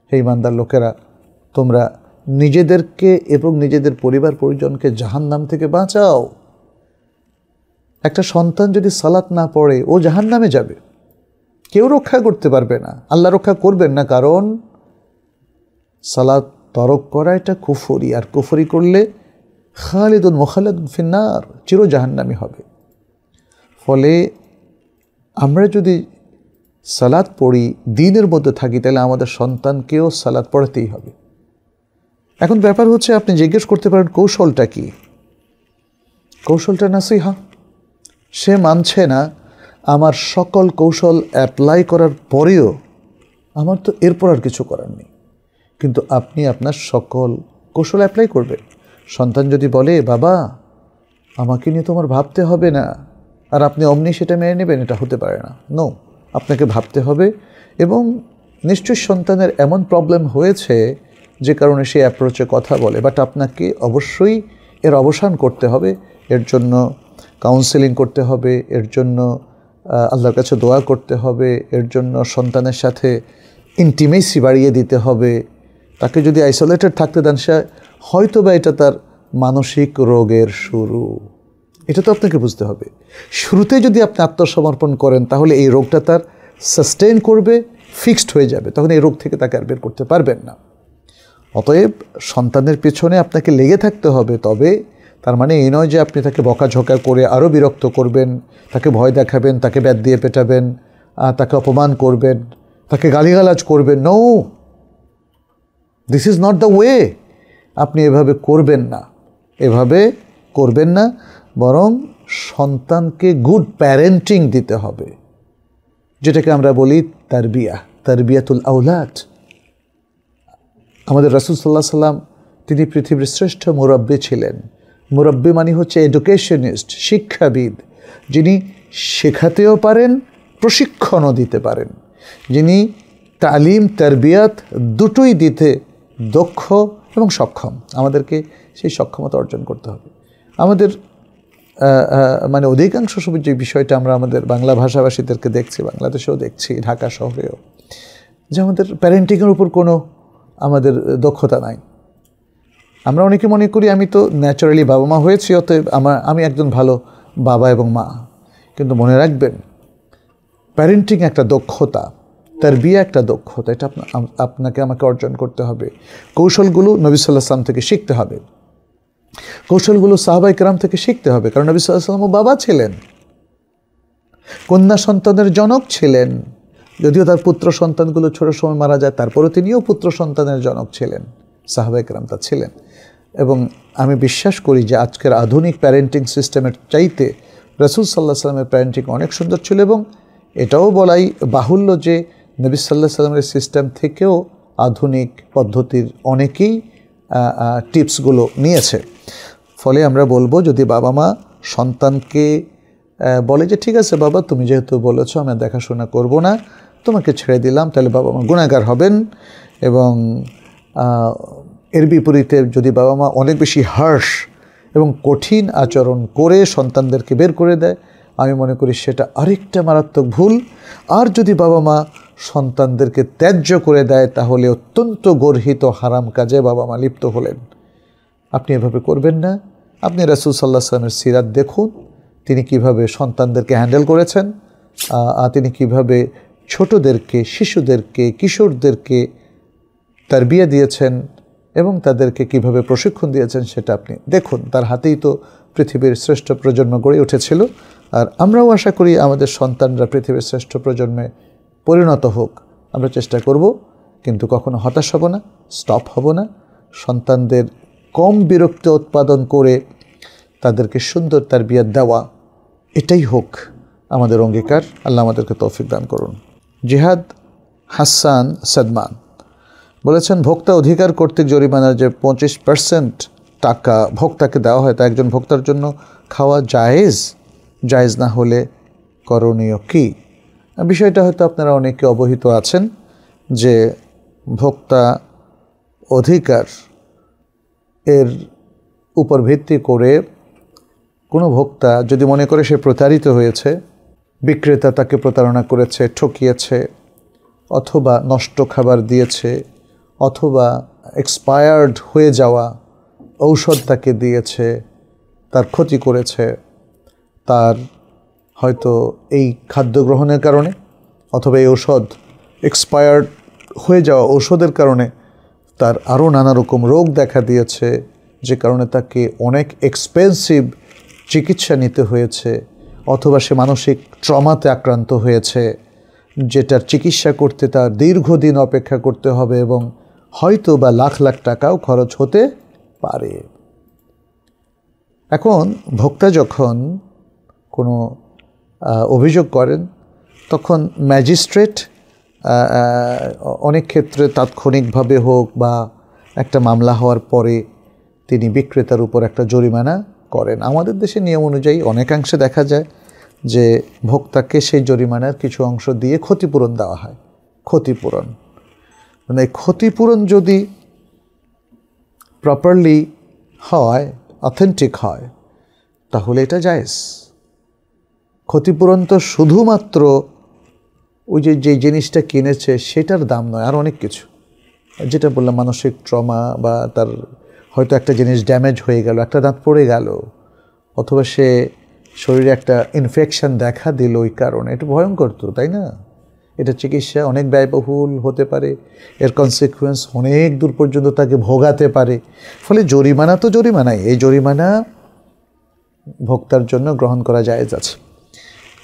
হে ঈমানদার লোকেরা, তোমরা নিজেদেরকে এবং নিজেদের পরিবার পরিজনকে জাহান্নাম থেকে বাঁচাও। একটা সন্তান যদি সালাত না পড়ে ও জাহান্নামে যাবে, কেউ রক্ষা করতে পারবে না, আল্লাহ রক্ষা করবেন না, কারণ সালাত তরক করা এটা কুফরি, আর কুফরি করলে খালিদুন মুখাল্লাদুন ফিন্নার, চির জাহান্নামী হবে। ফলে আমরা যদি সালাত পড়ি, দ্বীনের মধ্যে থাকি, তাহলে আমাদের সন্তানকেও সালাত পড়াতেই হবে। এখন ব্যাপার হচ্ছে, আপনি জিজ্ঞেস করতে পারেন কৌশলটা কি? কৌশলটা নাসিহা। সে মানছে না, আমার সকল কৌশল অ্যাপ্লাই করার পরেও আমার তো এরপর আর কিছু করার নেই। কিন্তু আপনি আপনার সকল কৌশল অ্যাপ্লাই করবেন। সন্তান যদি বলে বাবা আমাকে নিয়ে তোমার ভাবতে হবে না, আর আপনি অমনি সেটা মেনে নেবেন, এটা হতে পারে না। নো, আপনাকে ভাবতে হবে, এবং নিশ্চয়ই সন্তানের এমন প্রবলেম হয়েছে যে কারণে সে অ্যাপ্রোচে কথা বলে, বাট আপনাকে অবশ্যই এর অবসান করতে হবে, এর জন্য কাউন্সেলিং করতে হবে, এর জন্য আল্লাহর কাছে দোয়া করতে হবে, এর জন্য সন্তানের সাথে ইন্টিমেসি বাড়িয়ে দিতে হবে। তাকে যদি আইসোলেটেড থাকতে দেন, সে হয়তো বা এটা তার মানসিক রোগের শুরু, এটা তো আপনাকে বুঝতে হবে। শুরুতে যদি আপনি আত্মসমর্পণ করেন, তাহলে এই রোগটা তার সাস্টেইন করবে, ফিক্সড হয়ে যাবে, তখন এই রোগ থেকে তাকে আর বের করতে পারবেন না। অতএব সন্তানের পেছনে আপনাকে লেগে থাকতে হবে, তবে তার মানে এই নয় যে আপনি তাকে বকাঝকা করে আরও বিরক্ত করবেন, তাকে ভয় দেখাবেন, তাকে ব্যাট দিয়ে পেটাবেন, তাকে অপমান করবেন, তাকে গালিগালাজ করবেন। No, this is not the way. আপনি এভাবে করবেন না, এভাবে করবেন না, বরং সন্তানকে গুড প্যারেন্টিং দিতে হবে, যেটাকে আমরা বলি তারবিয়াতুল আওলাদ। আমাদের রাসূল সাল্লাল্লাহু আলাইহি সাল্লাম, তিনি পৃথিবীর শ্রেষ্ঠ মুরব্বী ছিলেন। মুরব্বী মানে হচ্ছে এডুকেশনিস্ট, শিক্ষাবিদ, যিনি শেখাতেও পারেন, প্রশিক্ষণও দিতে পারেন, যিনি তালিম তারবিয়াত দুটোই দিতে দক্ষ এবং সক্ষম। আমাদেরকে সেই সক্ষমতা অর্জন করতে হবে। আমাদের মানে অধিকাংশ সময় যে বিষয়টা আমরা আমাদের বাংলা ভাষাভাষীদেরকে দেখছি, বাংলাদেশেও দেখছি, ঢাকা শহরেও, যে আমাদের প্যারেন্টিংয়ের উপর কোনো আমাদের দক্ষতা নাই। আমরা অনেকে মনে করি আমি তো ন্যাচারালি বাবা মা হয়েছি, অতএব আমি একজন ভালো বাবা এবং মা। কিন্তু মনে রাখবেন, প্যারেন্টিং একটা দক্ষতা, তারবিয়া একটা দক্ষতা। এটা আপনাকে আমাকে অর্জন করতে হবে। কৌশলগুলো নবী সাল্লাল্লাহু আলাইহি ওয়াসাল্লাম থেকে শিখতে হবে, কৌশলগুলো সাহাবায়ে কেরাম থেকে শিখতে হবে। কারণ নবী সাল্লাল্লাহু আলাইহি ওয়াসাল্লামও বাবা ছিলেন, কন্যা সন্তানের জনক ছিলেন। যদিও তার পুত্র সন্তানগুলো ছোট সময় মারা যায়, তারপরেও তিনিও পুত্র সন্তানের জনক ছিলেন, সাহাবায়ে কেরাম তা ছিলেন। এবং আমি বিশ্বাস করি যে আজকের আধুনিক প্যারেন্টিং সিস্টেমের চাইতে রাসূল সাল্লাল্লাহু আলাইহি ওয়াসাল্লামের প্যারেন্টিং অনেক সুন্দর ছিল। এবং এটাও বলাই বাহুল্য যে নবী সাল্লাল্লাহু আলাইহি ওয়াসাল্লামের সিস্টেম থেকেও আধুনিক পদ্ধতির অনেকেই টিপসগুলো নিয়েছে। ফলে আমরা বলবো, যদি বাবা মা সন্তানকে বলে যে ঠিক আছে বাবা, তুমি যেহেতু বলেছো আমি দেখাশোনা করব না, তোমাকে ছেড়ে দিলাম, তাহলে বাবা মা গুনাহগার হবেন। এবং এর বিপরীতে যদি বাবা মা অনেক বেশি হার্শ এবং কঠিন আচরণ করে সন্তানদেরকে বের করে দেয়, আমি মনে করি সেটা আরেকটা মারাত্মক ভুল। আর যদি বাবা মা সন্তানদেরকে ত্যায্য করে দেয়, তাহলে অত্যন্ত গর্হিত হারাম কাজে বাবা মা লিপ্ত হলেন। আপনি এভাবে করবেন না। আপনি রাসূল সাল্লাল্লাহু আলাইহি ওয়াসাল্লামের সিরাত দেখুন, তিনি কিভাবে সন্তানদেরকে হ্যান্ডেল করেছেন, তিনি কিভাবে ছোটদেরকে, শিশুদেরকে, কিশোরদেরকে তারবিয়া দিয়েছেন এবং তাদেরকে কিভাবে প্রশিক্ষণ দিয়েছেন, সেটা আপনি দেখুন। তার হাতেই তো পৃথিবীর শ্রেষ্ঠ প্রজন্ম গড়ে উঠেছিল। আর আমরাও আশা করি আমাদের সন্তানরা পৃথিবীর শ্রেষ্ঠ প্রজন্মে পরিণত হোক। আমরা চেষ্টা করব, কিন্তু কখনো হতাশ হব না, স্টপ হব না। সন্তানদের কম বিরক্তি উৎপাদন করে তাদেরকে সুন্দর তারবিয়া দেওয়া, এটাই হোক আমাদের অঙ্গীকার। আল্লাহ আমাদেরকে তৌফিক দান করুন। জিহাদ হাসান সাদমান বলেছেন, ভোক্তা অধিকার কর্তৃক জরিমানার যে 25% টাকা ভোক্তাকে দেওয়া হয়, তা একজন ভোক্তার জন্য খাওয়া জায়েজ? জায়েজ না হলে করণীয় কি? বিষয়টা হয়তো আপনারা অনেকে অবহিত আছেন যে ভোক্তা অধিকার এর উপর ভিত্তি করে কোনো ভোক্তা যদি মনে করে সে প্রতারিত হয়েছে, বিক্রেতা তাকে প্রতারণা করেছে, ঠকিয়েছে, অথবা নষ্ট খাবার দিয়েছে, অথবা এক্সপায়ার্ড হয়ে যাওয়া ঔষধ তাকে দিয়েছে, তার ক্ষতি করেছে, তার হয়তো এই খাদ্য গ্রহণের কারণে অথবা এই ঔষধ এক্সপায়ার্ড হয়ে যাওয়া ঔষধের কারণে তার আরও নানা রকম রোগ দেখা দিয়েছে, যে কারণে তাকে অনেক এক্সপেন্সিভ চিকিৎসা নিতে হয়েছে, অথবা সে মানসিক ট্রমাতে আক্রান্ত হয়েছে, যেটার চিকিৎসা করতে তার দীর্ঘদিন অপেক্ষা করতে হবে এবং হয়তো বা লাখ লাখ টাকাও খরচ হতে পারে। এখন ভোক্তা যখন কোনো অভিযোগ করেন, তখন ম্যাজিস্ট্রেট অনেক ক্ষেত্রে তাৎক্ষণিকভাবে হোক বা একটা মামলা হওয়ার পরে তিনি বিক্রেতার উপর একটা জরিমানা করেন। আমাদের দেশে নিয়ম অনুযায়ী অনেকাংশে দেখা যায় যে ভোক্তাকে সেই জরিমানার কিছু অংশ দিয়ে ক্ষতিপূরণ দেওয়া হয়। ক্ষতিপূরণ মানে ক্ষতিপূরণ যদি প্রপারলি হয়, অথেন্টিক হয়, তাহলে এটা জায়েজ। ক্ষতিপূরণ তো শুধুমাত্র ওই যে জিনিসটা কিনেছে সেটার দাম নয়, আর অনেক কিছু, যেটা বললাম মানসিক ট্রমা, বা তার হয়তো একটা জিনিস ড্যামেজ হয়ে গেল, একটা দাঁত পড়ে গেল, অথবা সে শরীরে একটা ইনফেকশন দেখা দিল ওই কারণে। এটা ভয়ঙ্কর তো, তাই না? এটা চিকিৎসা অনেক ব্যয়বহুল হতে পারে, এর কনসিকুয়েন্স অনেক দূর পর্যন্ত তাকে ভোগাতে পারে। ফলে জরিমানা তো জরিমানাই, এই জরিমানা ভোক্তার জন্য গ্রহণ করা জায়েজ আছে।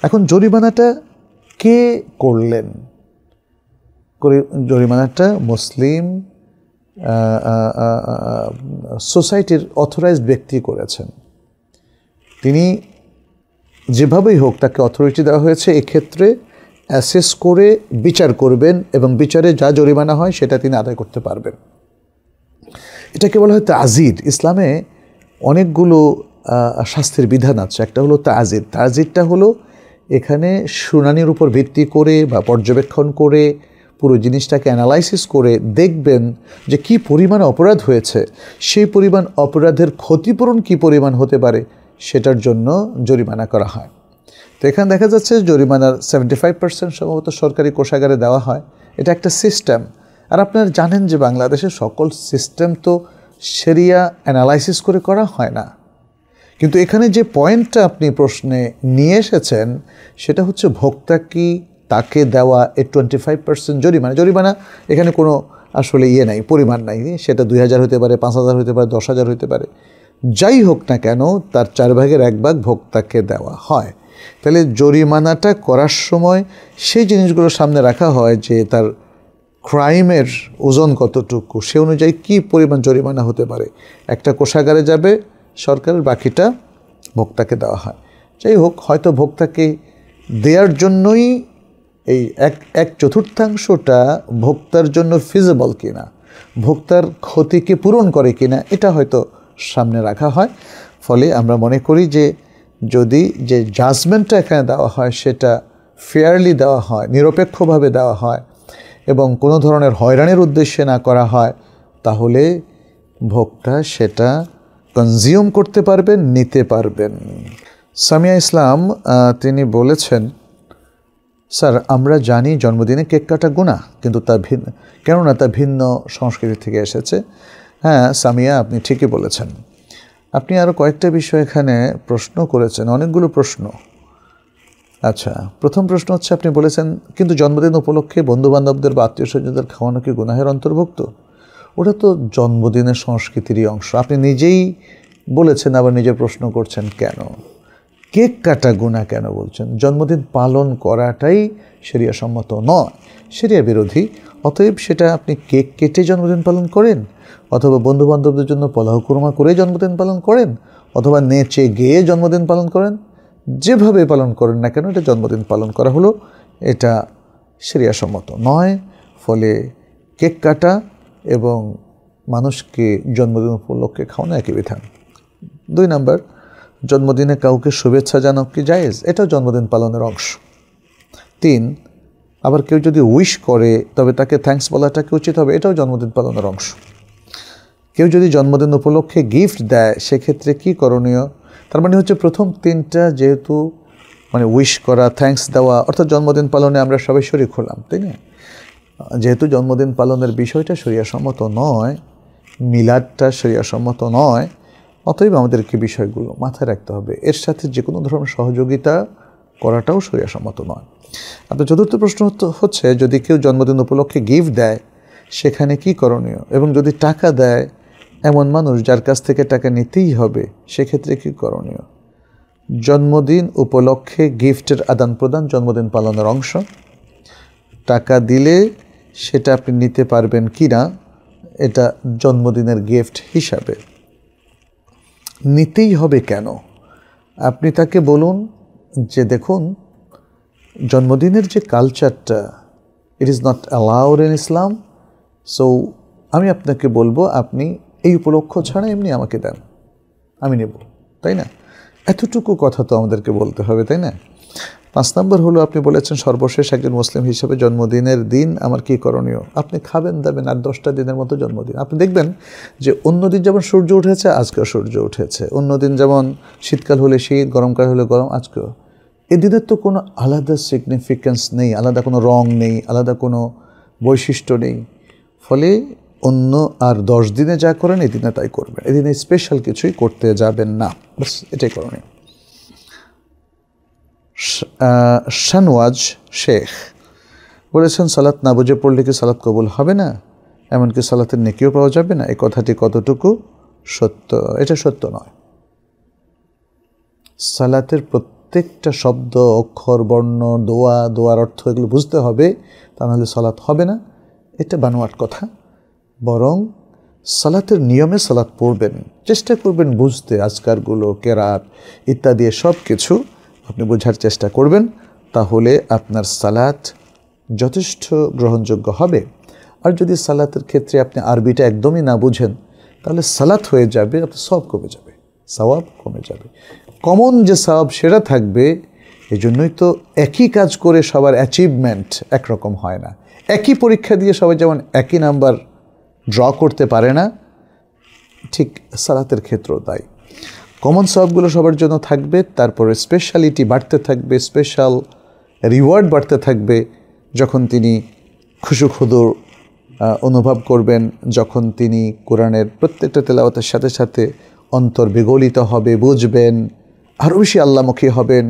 এখন জরিমানাটা কে করলেন? জরিমানাটা মুসলিম সোসাইটির অথরাইজড ব্যক্তি করেছেন। তিনি যেভাবেই হোক তাকে অথরিটি দেওয়া হয়েছে, এক্ষেত্রে অ্যাসেস করে বিচার করবেন এবং বিচারে যা জরিমানা হয় সেটা তিনি আদায় করতে পারবেন। এটাকে বলা হয় তাজির। ইসলামে অনেকগুলো শাস্তির বিধান আছে। একটা হলো তাজির। তাজিরটা হলো এখানে শুনানির উপর ভিত্তি করে বা পর্যবেক্ষণ করে পুরো জিনিসটাকে অ্যানালাইসিস করে দেখবেন যে কি পরিমাণ অপরাধ হয়েছে, সেই পরিমাণ অপরাধের ক্ষতিপূরণ কি পরিমাণ হতে পারে সেটার জন্য জরিমানা করা হয়। তো এখানে দেখা যাচ্ছে জরিমানার 75% সম্ভবত সরকারি কোষাগারে দেওয়া হয়। এটা একটা সিস্টেম। আর আপনারা জানেন যে বাংলাদেশের সকল সিস্টেম তো শরিয়া অ্যানালাইসিস করে করা হয় না। কিন্তু এখানে যে পয়েন্টটা আপনি প্রশ্নে নিয়ে এসেছেন সেটা হচ্ছে ভোক্তা কি তাকে দেওয়া এই 25% জরিমানা এখানে কোনো আসলে নাই, পরিমাণ নাই। সেটা 2000 হতে পারে, 5000 হতে পারে, 10,000 হতে পারে। যাই হোক না কেন তার 4 ভাগের 1 ভাগ ভোক্তাকে দেওয়া হয়। তাহলে জরিমানাটা করার সময় সেই জিনিসগুলো সামনে রাখা হয় যে তার ক্রাইমের ওজন কতটুকু, সে অনুযায়ী কী পরিমাণ জরিমানা হতে পারে। একটা কোষাগারে যাবে সরকারের, বাকিটা ভোক্তাকে দেওয়া হয়। যাই হোক, হয়তো ভোক্তাকে দেওয়ার জন্যই এই এক চতুর্থাংশটা ভোক্তার জন্য ফিজিবল কিনা, ভোক্তার ক্ষতিকে পূরণ করে কিনা, এটা হয়তো সামনে রাখা হয়। ফলে আমরা মনে করি যে যদি যে জাজমেন্টটা এখানে দেওয়া হয় সেটা ফেয়ারলি দেওয়া হয়, নিরপেক্ষভাবে দেওয়া হয় এবং কোনো ধরনের হয়রানির উদ্দেশ্যে না করা হয়, তাহলে ভোক্তা সেটা কনজিউম করতে পারবেন, নিতে পারবেন। সামিয়া ইসলাম তিনি বলেছেন, স্যার আমরা জানি জন্মদিনে কেক কাটা গুনাহ, কিন্তু তা ভিন্ন, কেননা তা ভিন্ন সংস্কৃতি থেকে এসেছে। হ্যাঁ সামিয়া, আপনি ঠিকই বলেছেন। আপনি আরও কয়েকটা বিষয় এখানে প্রশ্ন করেছেন, অনেকগুলো প্রশ্ন। আচ্ছা, প্রথম প্রশ্ন হচ্ছে আপনি বলেছেন কিন্তু জন্মদিন উপলক্ষে বন্ধুবান্ধবদের বা আত্মীয় স্বজনদের খাওয়ানো কি গুনাহের অন্তর্ভুক্ত? ওটা তো জন্মদিনের সংস্কৃতিরই অংশ। আপনি নিজেই বলেছেন, আবার নিজে প্রশ্ন করছেন কেন? কেক কাটা গুনাহ কেন বলছেন? জন্মদিন পালন করাটাই শরিয়া সম্মত নয়, শরিয়া বিরোধী। অতএব সেটা আপনি কেক কেটে জন্মদিন পালন করেন, অথবা বন্ধুবান্ধবদের জন্য পোলাও কুরমা করে জন্মদিন পালন করেন, অথবা নেচে গেয়ে জন্মদিন পালন করেন, যেভাবে পালন করেন না কেন এটা জন্মদিন পালন করা হলো, এটা শরিয়া সম্মত নয়। ফলে কেক কাটা এবং মানুষকে জন্মদিন উপলক্ষে খাওয়ানো একই বিধান। 2 নাম্বার, জন্মদিনে কাউকে শুভেচ্ছা জানানো কি জায়েজ? এটাও জন্মদিন পালনের অংশ। 3, আবার কেউ যদি উইশ করে তবে তাকে থ্যাঙ্কস বলাটাকে উচিত হবে, এটাও জন্মদিন পালনের অংশ। কেউ যদি জন্মদিন উপলক্ষে গিফট দেয় সেক্ষেত্রে কি করণীয়? তার মানে হচ্ছে প্রথম 3টা যেহেতু মানে উইশ করা, থ্যাঙ্কস দেওয়া, অর্থাৎ জন্মদিন পালনে আমরা সবাই শরীক হলাম, তাই না? যেহেতু জন্মদিন পালনের বিষয়টা শরিয়া সম্মত নয়, মিলাদটা শরিয়া সম্মত নয়, অতএব আমাদেরকে বিষয়গুলো মাথায় রাখতে হবে। এর সাথে যে কোনো ধরনের সহযোগিতা করাটাও শরিয়া সম্মত নয়। আপনার চতুর্থ প্রশ্ন হচ্ছে যদি কেউ জন্মদিন উপলক্ষে গিফট দেয় সেখানে কি করণীয়, এবং যদি টাকা দেয় এমন মানুষ যার কাছ থেকে টাকা নিতেই হবে সেক্ষেত্রে কি করণীয়? জন্মদিন উপলক্ষে গিফটের আদান প্রদান জন্মদিন পালনের অংশ। টাকা দিলে সেটা আপনি নিতে পারবেন কি না এটা জন্মদিনের গিফট হিসাবে। নিতেই হবে কেন? আপনি তাকে বলুন যে দেখুন, জন্মদিনের যে কালচারটা, it is not allowed in Islam, so আমি আপনাকে বলবো আপনি এই উপলক্ষ ছাড়া এমনি আমাকে দেন, আমি নেব, তাই না? এতটুকু কথা তো আমাদেরকে বলতে হবে, তাই না? 5 নম্বর হলো আপনি বলেছেন সর্বশেষ একজন মুসলিম হিসেবে জন্মদিনের দিন আমার কী করণীয়? আপনি খাবেন দাবেন, আর 10টা দিনের মতো জন্মদিন। আপনি দেখবেন যে অন্যদিন যেমন সূর্য উঠেছে আজকেও সূর্য উঠেছে, অন্যদিন যেমন শীতকাল হলে শীত, গরমকাল হলে গরম, আজকেও। এই দিনের তো কোনো আলাদা সিগনিফিক্যান্স নেই, আলাদা কোনো রং নেই, আলাদা কোনো বৈশিষ্ট্য নেই। ফলে অন্য আর 10 দিনে যা করেন এই দিনে তাই করবেন, এদিনে স্পেশাল কিছুই করতে যাবেন না, বাস এটাই করণীয়। শানওয়াজ শেখ বলেছেন সালাত না বুঝে পড়লে কি সালাত কবুল হবে না, এমনকি সালাতের নেকিও পাওয়া যাবে না? এই কথাটি কতটুকু সত্য? এটা সত্য নয়। সালাতের প্রত্যেকটা শব্দ, অক্ষর, বর্ণ, দোয়ার অর্থ এগুলো বুঝতে হবে, তা নাহলে সালাত হবে না। এটা বানোয়াট কথা। বরং সালাতের নিয়মে সালাত পড়বেন, চেষ্টা করবেন বুঝতে, আজকারগুলো, কেরাত ইত্যাদি সব কিছু আপনি বোঝার চেষ্টা করবেন, তাহলে আপনার সালাত যথেষ্ট গ্রহণযোগ্য হবে। আর যদি সালাতের ক্ষেত্রে আপনি আরবিটা একদমই না বুঝেন তাহলে সালাত হয়ে যাবে, আপনার সওয়াব কমে যাবে, সওয়াব কমে যাবে। কমন যে সওয়াব সেটা থাকবে, এই জন্যই তো একই কাজ করে সবার অ্যাচিভমেন্ট একরকম হয় না। একই পরীক্ষা দিয়ে সবাই যেমন একই নাম্বার ড্র করতে পারে না, ঠিক সালাতের ক্ষেত্রেও তাই। কমন সওয়াবগুলো সবার জন্য থাকবে, তারপরে স্পেশালিটি বাড়তে থাকবে, স্পেশাল রিওয়ার্ড বাড়তে থাকবে যখন তিনি খুশু খুদুর অনুভব করবেন, যখন তিনি কোরআনের প্রত্যেকটা তেলাওয়াতের সাথে সাথে অন্তর বিগলিত হবে, বুঝবেন, আরও বেশি আল্লাহমুখী হবেন,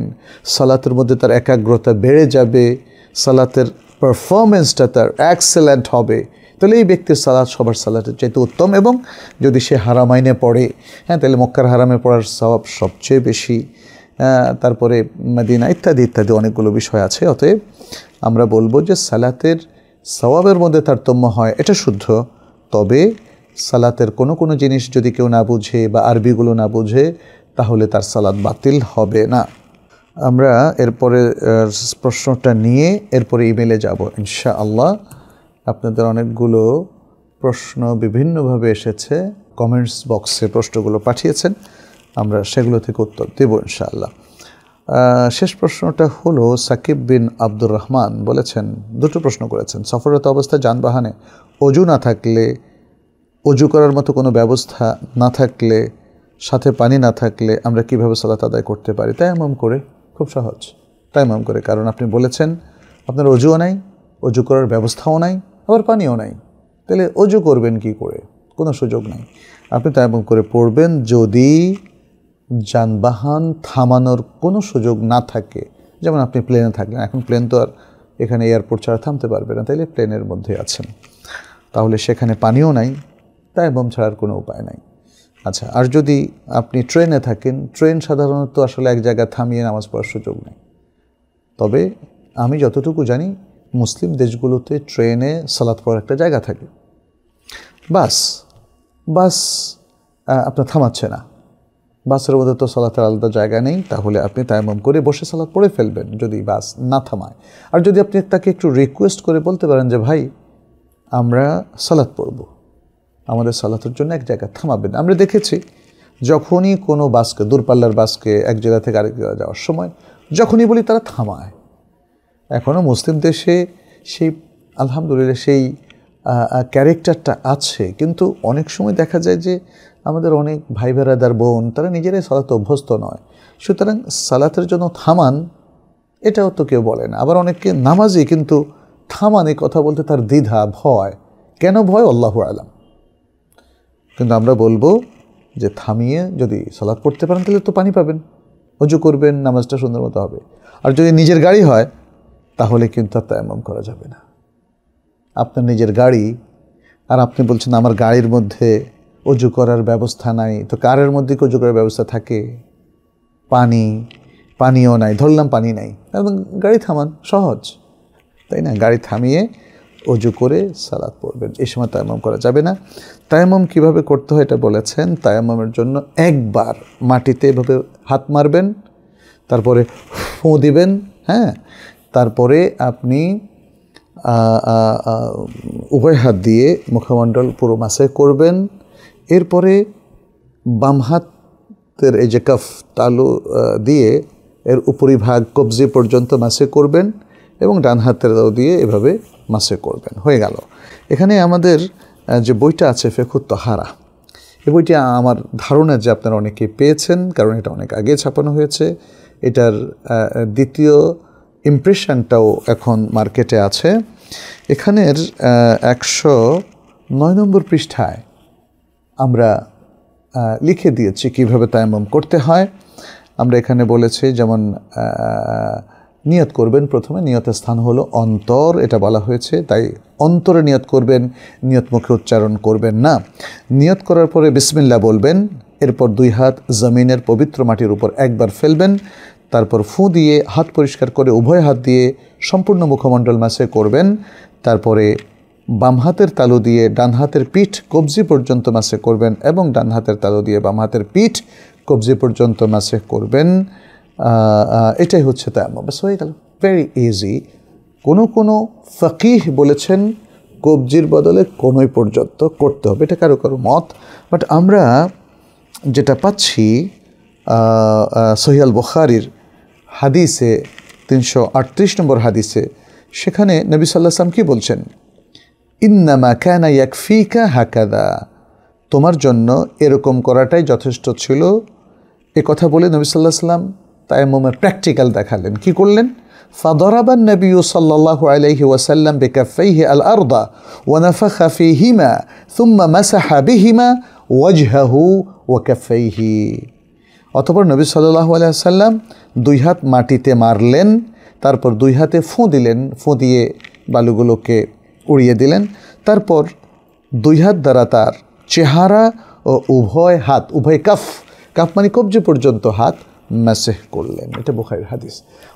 সালাতের মধ্যে তার একাগ্রতা বেড়ে যাবে, সালাতের পারফরমেন্সটা তার এক্সেলেন্ট হবে। তাহলে এই ব্যক্তির সালাত সবার সালাতের চাইতে উত্তম। এবং যদি সে হারামাইনে পড়ে, হ্যাঁ, তাহলে মক্কার হারামে পড়ার সওয়াব সবচেয়ে বেশি, তারপরে মদিনা ইত্যাদি ইত্যাদি অনেকগুলো বিষয় আছে। অতএব আমরা বলবো যে সালাতের সওয়াবের মধ্যে তারতম্য হয়, এটা শুদ্ধ। তবে সালাতের কোনো কোনো জিনিস যদি কেউ না বুঝে বা আরবিগুলো না বুঝে, তাহলে তার সালাত বাতিল হবে না। আমরা এরপরে প্রশ্নটা নিয়ে এরপরে ইমেলে যাব ইনশাআল্লাহ। আপনাদের অনেকগুলো প্রশ্ন বিভিন্নভাবে এসেছে, কমেন্টস বক্সে প্রশ্নগুলো পাঠিয়েছেন, আমরা সেগুলো থেকে উত্তর দেব ইনশাআল্লাহ। শেষ প্রশ্নটা হলো সাকিব বিন আব্দুর রহমান বলেছেন, দুটো প্রশ্ন করেছেন। সফররত অবস্থায় যানবাহনে অজু না থাকলে, অজু করার মতো কোনো ব্যবস্থা না থাকলে, সাথে পানি না থাকলে আমরা কিভাবে সালাত আদায় করতে পারি? তায়াম্মুম করে, খুব সহজ, তায়াম্মুম করে। কারণ আপনি বলেছেন আপনার অজুও নাই, অজু করার ব্যবস্থাও নাই, আবার পানিও নাই, তাহলে অজু করবেন কি করে? কোনো সুযোগ নাই। আপনি তায়াম্মুম করে পড়বেন যদি যানবাহন থামানোর কোনো সুযোগ না থাকে। যেমন আপনি প্লেনে থাকলেন, এখন প্লেন তো আর এখানে এয়ারপোর্ট ছাড়া থামতে পারবে না, তাইলে প্লেনের মধ্যে আছেন, তাহলে সেখানে পানিও নাই, তায়াম্মুম ছাড়ার কোনো উপায় নাই। আচ্ছা, আর যদি আপনি ট্রেনে থাকেন, ট্রেন সাধারণত আসলে এক জায়গায় থামিয়ে নামাজ পড়ার সুযোগ নেই। তবে আমি যতটুকু জানি মুসলিম দেশগুলোতে ট্রেনে সালাত পড়ার একটা জায়গা থাকে। বাস আপনার থামাচ্ছে না, বাসের মধ্যে তো সালাতের আলাদা জায়গা নেই, তাহলে আপনি তায়াম্মুম করে বসে সালাত পড়ে ফেলবেন যদি বাস না থামায়। আর যদি আপনি তাকে একটু রিকোয়েস্ট করে বলতে পারেন যে ভাই আমরা সালাত পড়ব, আমাদের সালাতের জন্য এক জায়গায় থামাবেন। আমরা দেখেছি যখনই কোনো বাসকে, দূরপাল্লার বাসকে এক জায়গা থেকে আরেক জায়গায় যাওয়ার সময় যখনই বলি তারা থামায়। এখনও মুসলিম দেশে সেই আলহামদুলিল্লাহ সেই ক্যারেক্টারটা আছে, কিন্তু অনেক সময় দেখা যায় যে আমাদের অনেক ভাই বেরাদার বোন তারা নিজেরাই সালাতে অভ্যস্ত নয়, সুতরাং সালাতের জন্য থামান এটাও তো কেউ বলে না। আবার অনেকে নামাজি কিন্তু থামান এই কথা বলতে তার দ্বিধা, ভয়। কেন ভয়? আল্লাহু আলাম। কিন্তু আমরা বলবো যে থামিয়ে যদি সালাত পড়তে পারেন তাহলে তো পানি পাবেন, অজু করবেন, নামাজটা সুন্দর মতো হবে। আর যদি নিজের গাড়ি হয় তাহলে কিন্তু আর তায়াম্মুম করা যাবে না। আপনার নিজের গাড়ি আর আপনি বলছেন আমার গাড়ির মধ্যে অজু করার ব্যবস্থা নাই, তো কারের মধ্যে কি অজু করার ব্যবস্থা থাকে? পানিও নাই, ধরলাম পানি নাই, এবং গাড়ি থামান, সহজ তাই না? গাড়ি থামিয়ে অজু করে সালাত পড়বেন, এই সময় তায়াম্মুম করা যাবে না। তায়াম্মুম কিভাবে করতে হয় এটা বলেছেন। তায়াম্মুমের জন্য একবার মাটিতে এভাবে হাত মারবেন, তারপরে ফু দিবেন, হ্যাঁ, তারপরে আপনি উভয় হাত দিয়ে মুখমণ্ডল পুরো মাসে করবেন। এরপরে বাম হাতের এই যে কাফ তালু দিয়ে এর উপরিভাগ কবজি পর্যন্ত মাসে করবেন এবং ডান হাতের দিয়ে এভাবে মাসে করবেন। হয়ে গেল। এখানে আমাদের যে বইটা আছে ফিকহুত তাহারা, এই বইটি আমার ধারণা যে আপনারা অনেকে পেয়েছেন, কারণ এটা অনেক আগে ছাপানো হয়েছে। এটার দ্বিতীয় ইমপ্রেশনটাও এখন মার্কেটে আছে। এখানের 109 নম্বর পৃষ্ঠায় আমরা লিখে দিয়েছি কিভাবে তায়াম্মুম করতে হয়। আমরা এখানে বলেছি যেমন নিয়ত করবেন, প্রথমে নিয়তের স্থান হলো অন্তর, এটা বলা হয়েছে, তাই অন্তরে নিয়ত করবেন, নিয়ত মুখে উচ্চারণ করবেন না। নিয়ত করার পরে বিসমিল্লাহ বলবেন, এরপর দুই হাত জমিনের পবিত্র মাটির উপর একবার ফেলবেন, তারপর ফু দিয়ে হাত পরিষ্কার করে উভয় হাত দিয়ে সম্পূর্ণ মুখমণ্ডল মাসে করবেন, তারপরে বাম হাতের তালু দিয়ে ডান হাতের পিঠ কবজি পর্যন্ত মাসে করবেন এবং ডান হাতের তালু দিয়ে বাম হাতের পিঠ কবজি পর্যন্ত মাসে করবেন। এটাই হচ্ছে তায়াম্মুম। বাস হয়ে গেল, ভেরি ইজি। কোনো ফকিহ বলেছেন কবজির বদলে কোনোই পর্যন্ত করতে হবে, এটা কারো কারো মত। বাট আমরা যেটা পাচ্ছি সহিহ আল বুখারীর হাদিসে 338 নম্বর হাদিসে, সেখানে নবী সাল্লাল্লাহু আলাইহি ওয়াসাল্লাম কি বলছেন? ইন্নামা কানা ইয়াকফিকা হাকাদা, তোমার জন্য এরকম করাটাই যথেষ্ট ছিল। এ কথা বলে নবী সাল্লাল্লাহু আলাইহি ওয়াসাল্লাম তায়াম্মুমের প্র্যাকটিক্যাল দেখালেন। কি করলেন? ফাদারাবান নবিয়্যু সাল্লাল্লাহু আলাইহি ওয়াসাল্লাম বিকাফাইহি আল আরদা ওয়া নাফাখা ফীহিমা সুম্মা মাসাহা বিহিমা ওয়াজহাহু ওয়া কাফাইহি। অতঃপর নবী সাল্লাল্লাহু আলাইহি ওয়াসাল্লাম 2 হাত মাটিতে মারলেন, তারপর 2 হাতে ফুঁ দিলেন, ফুঁ দিয়ে বালুগুলোকে উড়িয়ে দিলেন। তারপর 2 হাত দ্বারা তার চেহারা ও উভয় হাত, উভয় কাফ, কাফ মানে কবজি পর্যন্ত হাত মাসেহ করলেন। এটা বুখারীর হাদিস।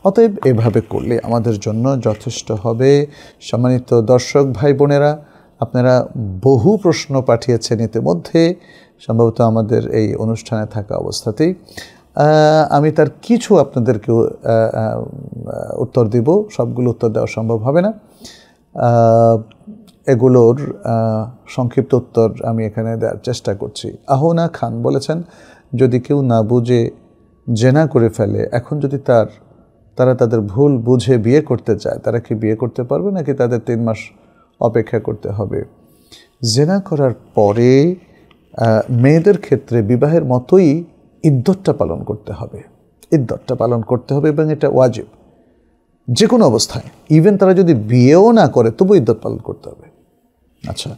অতএব এভাবে করলে আমাদের জন্য যথেষ্ট হবে। সম্মানিত দর্শক ভাই বোনেরা, আপনারা বহু প্রশ্ন পাঠিয়েছেন ইতিমধ্যে, সম্ভবত আমাদের এই অনুষ্ঠানে থাকা অবস্থাতেই। আমি তার কিছু আপনাদেরকে উত্তর দিব, সবগুলো উত্তর দেওয়া সম্ভব হবে না। এগুলোর সংক্ষিপ্ত উত্তর আমি এখানে দেওয়ার চেষ্টা করছি। আহনা খান বলেছেন, যদি কেউ না বুঝে জেনা করে ফেলে, এখন যদি তারা তাদের ভুল বুঝে বিয়ে করতে চায়, তারা কি বিয়ে করতে পারবে নাকি তাদের 3 মাস অপেক্ষা করতে হবে? জেনা করার পরে মেয়েদের ক্ষেত্রে বিবাহের মতোই ইদ্দতটা পালন করতে হবে। ইদ্দতটা পালন করতে হবে এবং এটা ওয়াজিব যে কোনো অবস্থায়। ইভেন তারা যদি বিয়েও না করে তবু ইদ্দত পালন করতে হবে। আচ্ছা,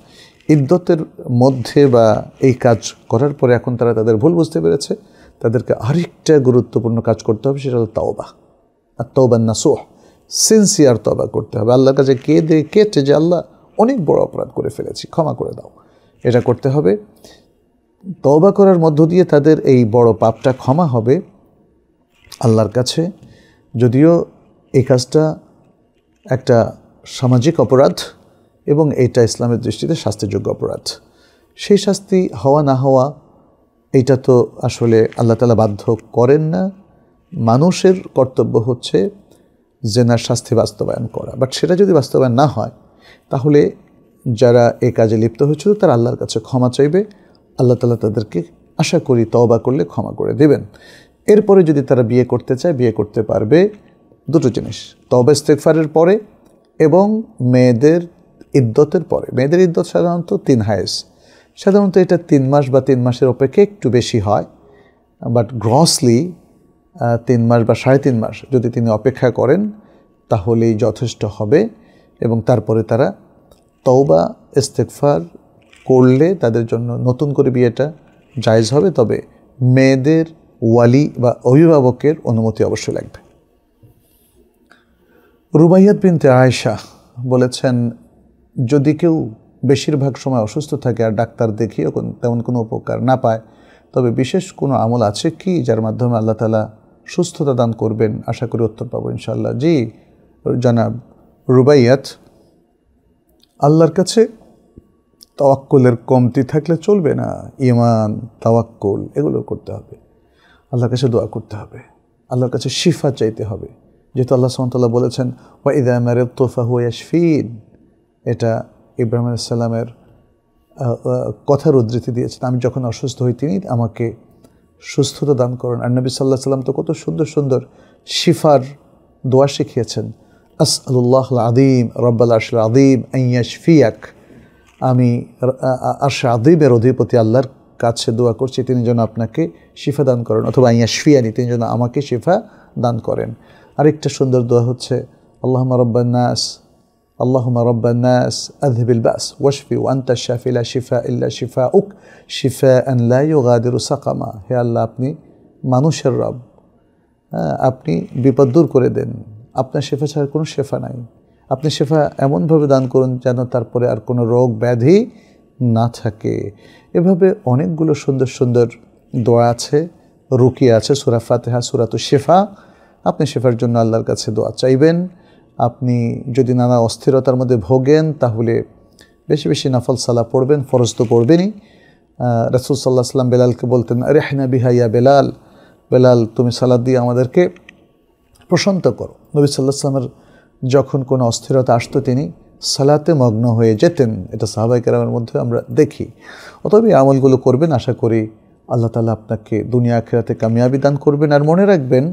ইদ্দতের মধ্যে বা এই কাজ করার পরে এখন তারা তাদের ভুল বুঝতে পেরেছে, তাদেরকে আরেকটা গুরুত্বপূর্ণ কাজ করতে হবে, সেটা হলো তাওবা। আর তাওবা নাসুহ, সিনসিয়ার তওবা করতে হবে। আল্লাহর কাছে কেটে যে আল্লাহ অনেক বড় অপরাধ করে ফেলেছি, ক্ষমা করে দাও, এটা করতে হবে। তওবা করার মধ্য দিয়ে তাদের এই বড় পাপটা ক্ষমা হবে আল্লাহর কাছে। যদিও এই কাজটা একটা সামাজিক অপরাধ এবং এটা ইসলামের দৃষ্টিতে শাস্তিযোগ্য অপরাধ। সেই শাস্তি হওয়া না হওয়া এইটা তো আসলে আল্লাহ তাআলা বাধ্য করেন না। মানুষের কর্তব্য হচ্ছে জেনার শাস্তি বাস্তবায়ন করা। বাট সেটা যদি বাস্তবায়ন না হয়, তাহলে যারা এই কাজে লিপ্ত হয়েছিল তারা আল্লাহর কাছে ক্ষমা চাইবে। আল্লাহ তাআলা তাদেরকে আশা করি তওবা করলে ক্ষমা করে দেবেন। এরপরে যদি তারা বিয়ে করতে চায়, বিয়ে করতে পারবে। দুটো জিনিস, তওবা ইস্তেগফারের পরে এবং মেয়েদের ইদ্দতের পরে। মেয়েদের ইদ্দত সাধারণত 3 হায়েস, সাধারণত এটা 3 মাস বা 3 মাসের অপেক্ষা একটু বেশি হয়, বাট গ্রসলি 3 মাস বা 3.5 মাস যদি তিনি অপেক্ষা করেন তাহলেই যথেষ্ট হবে। এবং তারপরে তারা তওবা ইস্তেগফার করলে তাদের জন্য নতুন করে বিয়েটা জায়েজ হবে। তবে মেয়েদের ওয়ালি বা অভিভাবকের অনুমতি অবশ্যই লাগবে। রুবাইয়াত বিনতে আয়েশা বলেছেন, যদি কেউ বেশিরভাগ সময় অসুস্থ থাকে আর ডাক্তার দেখিয়েও তেমন কোনো উপকার না পায়, তবে বিশেষ কোনো আমল আছে কি যার মাধ্যমে আল্লাহ তাআলা সুস্থতা দান করবেন? আশা করি উত্তর পাবো ইনশাআল্লাহ। জি জনাব রুবাইয়াত, আল্লাহর কাছে তাওয়াক্কুলের কমতি থাকলে চলবে না। ঈমান, তাওয়াক্কুল এগুলো করতে হবে, আল্লাহর কাছে দোয়া করতে হবে, আল্লাহর কাছে শিফা চাইতে হবে। যেহেতু আল্লাহ সুবহানাহু ওয়া তাআলা বলেছেন ওয়া ইযা মারিদতু ফাহুয়া ইয়াশফিন, এটা ইব্রাহিম আলাইহিস সালামের কথার উদ্ধৃতি দিয়েছেন, আমি যখন অসুস্থ হই তিনি আমাকে সুস্থতা দান করেন। আর নবী সাল্লাল্লাহু আলাইহি ওয়াসাল্লাম তো কত সুন্দর সুন্দর শিফার দোয়া শিখিয়েছেন। আসআলুল্লাহুল আযীম রাব্বাল আরশিল আযীম আন ইয়াশফিয়াক, আমি আরশে আযীমের অধিপতি আল্লাহর কাছে দোয়া করছি তিনি যেন আপনাকে শিফা দান করেন, অথবা আন ইয়াশফিয়ানি, তিনি যেন আমাকে শিফা দান করেন। আরেকটা সুন্দর দোয়া হচ্ছে আল্লাহুম্মা রাব্বান নাস, আল্লাহুম্মা রাব্বান নাস আযহিবিল বাস ওয়াশফি ওয়া আনতা শাফি লা শিফা ইল্লা শিফাউক শিফাআন লা ইউগাদিরু সাকামা। হে আল্লাহ, আপনি মানুষের রব, আপনি বিপদ দূর করে দেন, আপনার শেফা ছাড়া কোনো শেফা নাই। আপনি শেফা এমনভাবে দান করুন যেন তারপরে আর কোনো রোগ ব্যাধি না থাকে। এভাবে অনেকগুলো সুন্দর সুন্দর দোয়া আছে, রুকিয়া আছে, সূরা ফাতিহা, সূরাতুশ শিফা। আপনি শেফার জন্য আল্লাহর কাছে দোয়া চাইবেন। আপনি যদি নানা অস্থিরতার মধ্যে ভোগেন তাহলে বেশি বেশি নফল সালাত পড়বেন, ফরজ তো পড়বেনই। রাসূল সাল্লাল্লাহু আলাইহি ওয়াসাল্লাম বেলালকে বলতেন, রিহনা বিহা ইয়া বেলাল, বেলাল তুমি সালাত দিয়ে আমাদেরকে প্রশান্ত করো। নবী সাল্লাল্লাহু আলাইহি ওয়াসাল্লামের যখন কোনো অস্থিরতা আসতো তিনি সালাতে মগ্ন হয়ে যেতেন, এটা সাহাবায়ে কেরামের মধ্যে আমরা দেখি। অতএব এই আমলগুলো করবেন, আশা করি আল্লাহ তাআলা আপনাকে দুনিয়া আখিরাতে কামিয়াবি দান করবেন। আর মনে রাখবেন,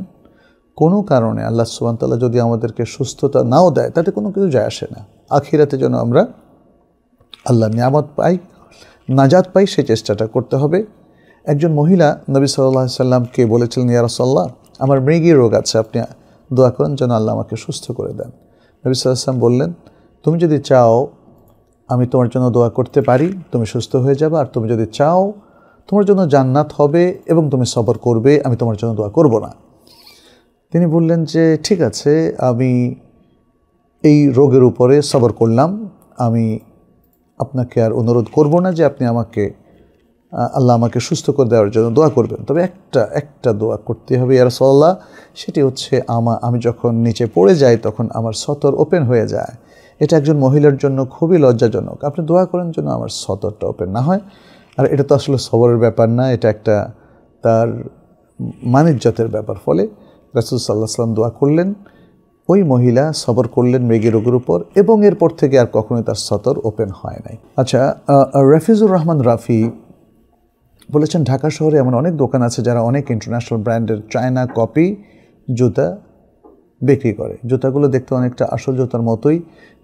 কোনো কারণে আল্লাহ সুবহানাহু ওয়া তাআলা যদি আমাদেরকে সুস্থতা নাও দেয়, তাতে কোনো কিছু যায় আসে না। আখিরাতে যেন আমরা আল্লাহর নিয়ামত পাই, নাজাত পাই, সেই চেষ্টাটা করতে হবে। একজন মহিলা নবী সাল্লাল্লাহু আলাইহি সাল্লামকে বলেছিলেন, ইয়া রাসূলুল্লাহ, আমার মৃগী রোগ আছে, আপনি দোয়া করেন যেন আল্লাহ আমাকে সুস্থ করে দেন। নবী সাল্লাল্লাহু আলাইহি সাল্লাম বললেন, তুমি যদি চাও আমি তোমার জন্য দোয়া করতে পারি, তুমি সুস্থ হয়ে যাবে, আর তুমি যদি চাও তোমার জন্য জান্নাত হবে এবং তুমি সবর করবে, আমি তোমার জন্য দোয়া করব না। তিনি বললেন যে ঠিক আছে, আমি এই রোগের উপরে সবর করলাম, আমি আপনাকে আর অনুরোধ করব না যে আপনি আল্লাহ আমাকে সুস্থ করে দেওয়ার জন্য দোয়া করবেন, তবে একটা দোয়া করতে হবে ইয়া রাসূলুল্লাহ, সেটি হচ্ছে আমি যখন নিচে পড়ে যাই তখন আমার সতর ওপেন হয়ে যায়। এটা একজন মহিলার জন্য খুবই লজ্জাজনক, আপনি দোয়া করেন যেন আমার সতরটা ওপেন না হয়। আর এটা তো আসলে সবরের ব্যাপার না, এটা একটা তার মানিজ্যতের ব্যাপার। ফলে রাসূল সাল্লাল্লাহু আলাইহি ওয়াসাল্লাম দোয়া করলেন, ওই মহিলা সবর করলেন মৃগী রোগের উপর, এবং এরপর থেকে আর কখনোই তার সতর ওপেন হয় নাই। আচ্ছা, রাফিজুর রহমান রাফি বলেছেন, ঢাকা শহরে এমন অনেক দোকান আছে যারা অনেক ইন্টারন্যাশনাল ব্র্যান্ডের চায়না কপি জুতা বিক্রি করে। জুতাগুলো দেখতে অনেকটা আসল জুতার মতোই,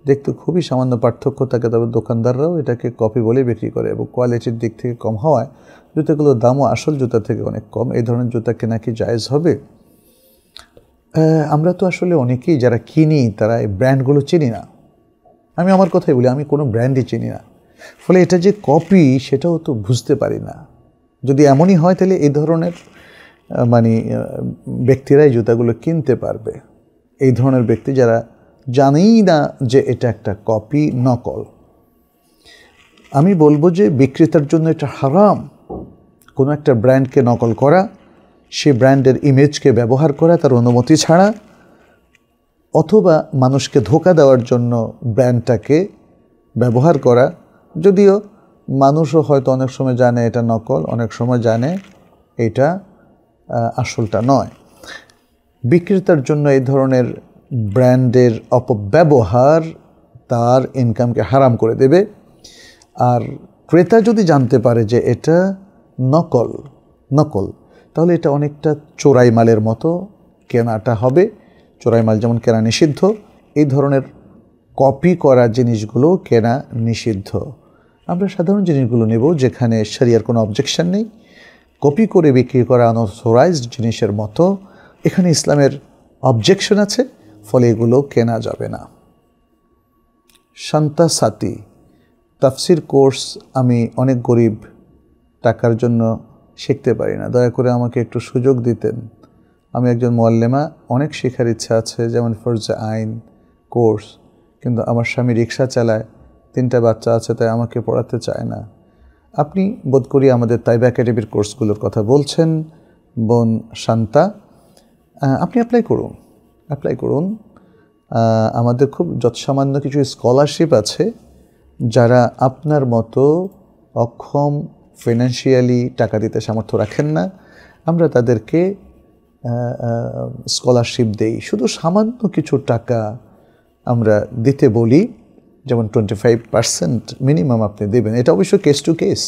দেখতে খুবই সামান্য পার্থক্য থাকে, তবে দোকানদাররাও এটাকে কপি বলে বিক্রি করে এবং কোয়ালিটির দিক থেকে কম হওয়ায় জুতাগুলোর দামও আসল জুতা থেকে অনেক কম। এই ধরনের জুতা কেনা কি জায়েজ হবে? আমরা তো আসলে অনেকেই যারা কিনি তারা এই ব্র্যান্ডগুলো চিনি না। আমি আমার কথাই বলি, আমি কোনো ব্র্যান্ডই চিনি না, ফলে এটা যে কপি সেটাও তো বুঝতে পারি না। যদি এমনই হয় তাহলে এই ধরনের ব্যক্তিরাই জুতাগুলো কিনতে পারবে, এই ধরনের ব্যক্তি যারা জানেই না যে এটা একটা কপি, নকল। আমি বলবো যে বিক্রেতার জন্য এটা হারাম কোনো একটা ব্র্যান্ডকে নকল করা, সে ব্র্যান্ডের ইমেজকে ব্যবহার করা তার অনুমতি ছাড়া, অথবা মানুষকে ধোঁকা দেওয়ার জন্য ব্র্যান্ডটাকে ব্যবহার করা। যদিও মানুষও হয়তো অনেক সময় জানে এটা নকল, অনেক সময় জানে এটা আসলটা নয়। বিক্রেতার জন্য এই ধরনের ব্র্যান্ডের অপব্যবহার তার ইনকামকে হারাম করে দেবে। আর ক্রেতা যদি জানতে পারে যে এটা নকল, তাহলে এটা অনেকটা চোরাই মালের মতো কেনাটা হবে। চোরাই মাল যেমন কেনা নিষিদ্ধ, এই ধরনের কপি করা জিনিসগুলো কেনা নিষিদ্ধ। আমরা সাধারণ জিনিসগুলো নেব যেখানে শরিয়ার কোনো অবজেকশন নেই। কপি করে বিক্রি করা আনঅথরাইজড জিনিসের মতো এখানে ইসলামের অবজেকশন আছে, ফলে এগুলো কেনা যাবে না। শান্তা সাথী, তাফসির কোর্স আমি অনেক গরিব, টাকার জন্য শিখতে পারি না, দয়া করে আমাকে একটু সুযোগ দিতেন। আমি একজন মুআল্লিমা, অনেক শেখার ইচ্ছা আছে, যেমন ফরজে আইন কোর্স, কিন্তু আমার স্বামী রিক্সা চালায়, 3টা বাচ্চা আছে, তাই আমাকে পড়াতে চায় না। আপনি বোধ করি আমাদের তাইবা একাডেমির কোর্সগুলোর কথা বলছেন বোন শান্তা, আপনি অ্যাপ্লাই করুন। আমাদের খুব যৎসামান্য কিছু স্কলারশিপ আছে, যারা আপনার মতো অক্ষম, ফিনান্সিয়ালি টাকা দিতে সামর্থ্য রাখেন না, আমরা তাদেরকে স্কলারশিপ দেই। শুধু সামান্য কিছু টাকা আমরা দিতে বলি, যেমন 25% মিনিমাম আপনি দেবেন। এটা অবশ্য কেস টু কেস,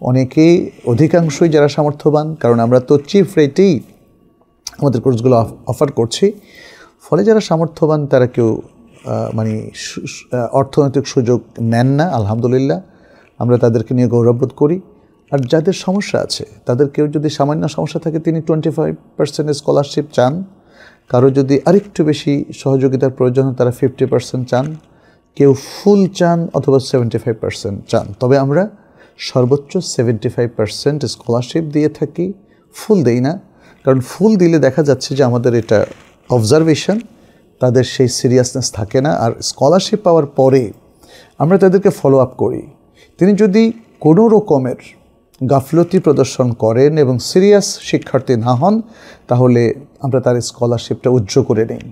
অনেকেই অধিকাংশই যারা সামর্থ্যবান, কারণ আমরা তো চিপ রেটেই আমাদের কোর্সগুলো অফার করছি, ফলে যারা সামর্থ্যবান তারা কেউ অর্থনৈতিক সুযোগ নেন না। আলহামদুলিল্লাহ, আমরা তাদেরকে নিয়ে গৌরববোধ করি। আর যাদের সমস্যা আছে, তাদের কেউ যদি সামান্য সমস্যা থাকে, তিনি 25% স্কলারশিপ চান। কারো যদি আরেকটু বেশি সহযোগিতার প্রয়োজন হয়, তারা 50% চান, কেউ ফুল চান, অথবা 75% চান। তবে আমরা সর্বোচ্চ 75% স্কলারশিপ দিয়ে থাকি, ফুল দেই না। কারণ ফুল দিলে দেখা যাচ্ছে যে আমাদের এটা অবজারভেশন, তাদের সেই সিরিয়াসনেস থাকে না। আর স্কলারশিপ পাওয়ার পরে আমরা তাদেরকে ফলো আপ করি। তিনি যদি কোনো রকমের গাফলতি প্রদর্শন করেন এবং সিরিয়াস শিক্ষার্থী না হন, তাহলে আমরা তার স্কলারশিপটা উজ্জ্ব করে নিই।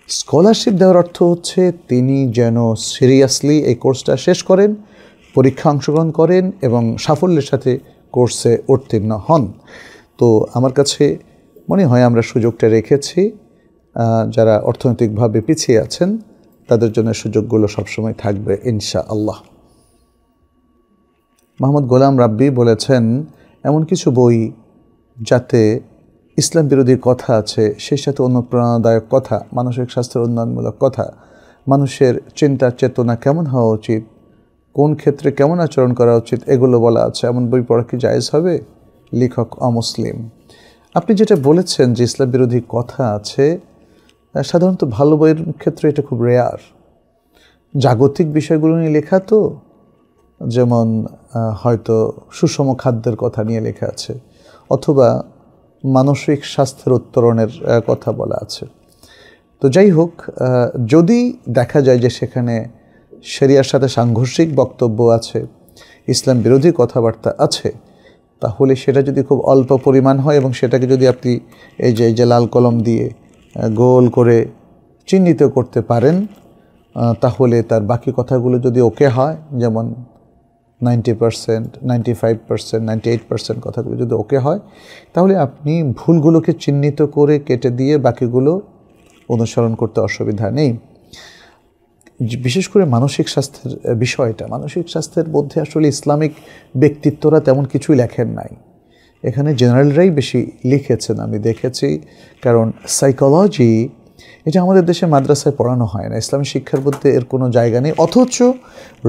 স্কলারশিপ দেওয়ার অর্থ হচ্ছে তিনি যেন সিরিয়াসলি এই কোর্সটা শেষ করেন, পরীক্ষা অংশগ্রহণ করেন এবং সাফল্যের সাথে কোর্সে উত্তীর্ণ হন। তো আমার কাছে মনে হয় আমরা সুযোগটা রেখেছি। যারা অর্থনৈতিকভাবে পিছিয়ে আছেন তাদের জন্য সুযোগগুলো সবসময় থাকবে ইনশাআল্লাহ। মোহাম্মদ গোলাম রাব্বি বলেছেন, এমন কিছু বই যাতে ইসলাম বিরোধী কথা আছে, সেই সাথে অনুপ্রেরণাদায়ক কথা, মানসিক স্বাস্থ্যের উন্নয়নমূলক কথা, মানুষের চিন্তা চেতনা কেমন হওয়া উচিত, কোন ক্ষেত্রে কেমন আচরণ করা উচিত, এগুলো বলা আছে। এমন বই পড়া কি জায়েজ হবে? লেখক অমুসলিম। আপনি যেটা বলেছেন যে ইসলাম বিরোধী কথা আছে, সাধারণত ভালো বইয়ের ক্ষেত্রে এটা খুব রেয়ার। জাগতিক বিষয়গুলো নিয়ে লেখা তো, যেমন হয়তো সুষম খাদ্যের কথা নিয়ে লেখা আছে, অথবা মানসিক স্বাস্থ্যের উত্তরণের কথা বলা আছে। তো যাই হোক, যদি দেখা যায় যে সেখানে শরিয়ার সাথে সাংঘর্ষিক বক্তব্য আছে, ইসলাম বিরোধী কথাবার্তা আছে, তাহলে সেটা যদি খুব অল্প পরিমাণ হয় এবং সেটাকে যদি আপনি এই যে লাল কলম দিয়ে গোল করে চিহ্নিত করতে পারেন, তাহলে তার বাকি কথাগুলো যদি ওকে হয়, যেমন 90%, 95%, 98% কথাগুলো যদি ওকে হয়, তাহলে আপনি ভুলগুলোকে চিহ্নিত করে কেটে দিয়ে বাকিগুলো অনুসরণ করতে অসুবিধা নেই। বিশেষ করে মানসিক স্বাস্থ্যের বিষয়টা, মানসিক স্বাস্থ্যের মধ্যে আসলে ইসলামিক ব্যক্তিত্বরা তেমন কিছুই লেখেন নাই, এখানে জেনারেলরাই বেশি লিখেছেন আমি দেখেছি। কারণ সাইকোলজি এটা আমাদের দেশে মাদ্রাসায় পড়ানো হয় না, ইসলামী শিক্ষার মধ্যে এর কোনো জায়গা নেই। অথচ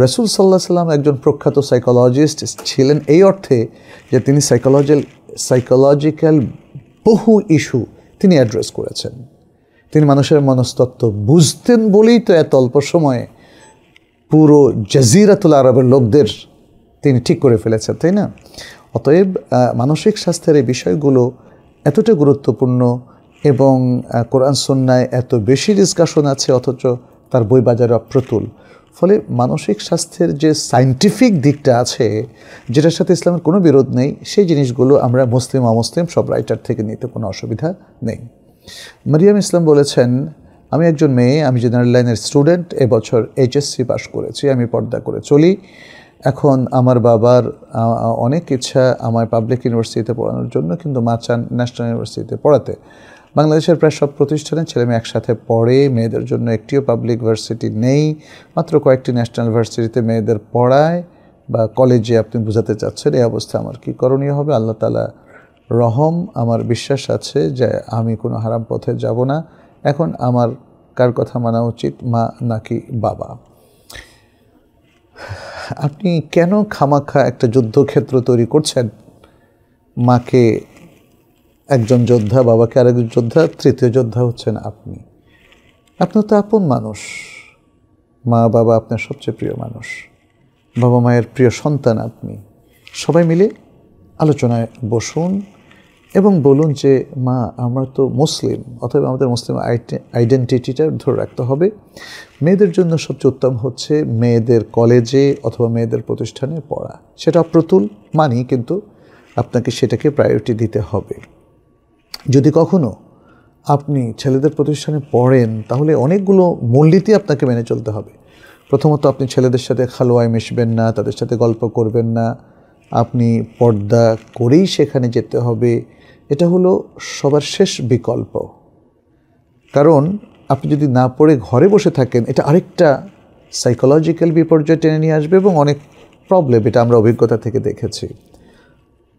রাসূল সাল্লাল্লাহু আলাইহি সাল্লাম একজন প্রখ্যাত সাইকোলজিস্ট ছিলেন এই অর্থে যে তিনি সাইকোলজিক্যাল বহু ইস্যু তিনি অ্যাড্রেস করেছেন। তিনি মানুষের মনস্তত্ত্ব বুঝতেন বলেই তো এত অল্প সময়ে পুরো জাজিরাতুল আরবের লোকদের তিনি ঠিক করে ফেলেছেন, তাই না? অতএব মানসিক স্বাস্থ্যের এই বিষয়গুলো এতটা গুরুত্বপূর্ণ এবং কোরআন সুন্নায় এত বেশি ডিসকাশন আছে, অথচ তার বই বাজারে অপ্রতুল। ফলে মানসিক স্বাস্থ্যের যে সায়েন্টিফিক দিকটা আছে, যেটার সাথে ইসলামের কোনো বিরোধ নেই, সেই জিনিসগুলো আমরা মুসলিম অমুসলিম সব রাইটার থেকে নিতে কোনো অসুবিধা নেই। মারিয়াম ইসলাম বলেছেন, আমি একজন মেয়ে, আমি জেনারেল লাইনের স্টুডেন্ট, এবছর এইচএসসি পাশ করেছি, আমি পর্দা করে চলি। এখন আমার বাবার অনেক ইচ্ছা আমায় পাবলিক ইউনিভার্সিটিতে পড়ানোর জন্য, কিন্তু মা চান ন্যাশনাল ইউনিভার্সিটিতে পড়াতে। বাংলাদেশের প্রায় সব প্রতিষ্ঠানে ছেলেমেয়ে একসাথে পড়ে, মেয়েদের জন্য একটিও পাবলিক ভার্সিটি নেই, মাত্র কয়েকটি ন্যাশনাল ভার্সিটিতে মেয়েদের পড়ায় বা কলেজে আপনি বোঝাতে চাচ্ছেন। এই অবস্থা আমার কী করণীয় হবে? আল্লাহ তাআলা রহম, আমার বিশ্বাস আছে যে আমি কোনো হারাম পথে যাব না। এখন আমার কার কথা মানা উচিত, মা নাকি বাবা? আপনি কেন খামাখা একটা যুদ্ধক্ষেত্র তৈরি করছেন? মাকে একজন যোদ্ধা, বাবাকে আরেকজন যোদ্ধা, তৃতীয় যোদ্ধা হচ্ছেন আপনি। আপনার তো আপন মানুষ, মা বাবা আপনার সবচেয়ে প্রিয় মানুষ, বাবা মায়ের প্রিয় সন্তান আপনি। সবাই মিলে আলোচনায় বসুন এবং বলুন যে মা, আমরা তো মুসলিম, অথবা আমাদের মুসলিম আইডেন্টিটিটা ধরে রাখতে হবে। মেয়েদের জন্য সবচেয়ে উত্তম হচ্ছে মেয়েদের কলেজে অথবা মেয়েদের প্রতিষ্ঠানে পড়া। সেটা অপ্রতুল মানি, কিন্তু আপনাকে সেটাকে প্রায়োরিটি দিতে হবে। যদি কখনো আপনি ছেলেদের প্রতিষ্ঠানে পড়েন, তাহলে অনেকগুলো মূলনীতি আপনাকে মেনে চলতে হবে। প্রথমত, আপনি ছেলেদের সাথে খালোয়ায় মিশবেন না, তাদের সাথে গল্প করবেন না, আপনি পর্দা করেই সেখানে যেতে হবে। এটা হলো সবার শেষ বিকল্প। কারণ আপনি যদি না পড়ে ঘরে বসে থাকেন, এটা আরেকটা সাইকোলজিক্যাল বিপর্যয় টেনে নিয়ে আসবে এবং অনেক প্রবলেম, এটা আমরা অভিজ্ঞতা থেকে দেখেছি।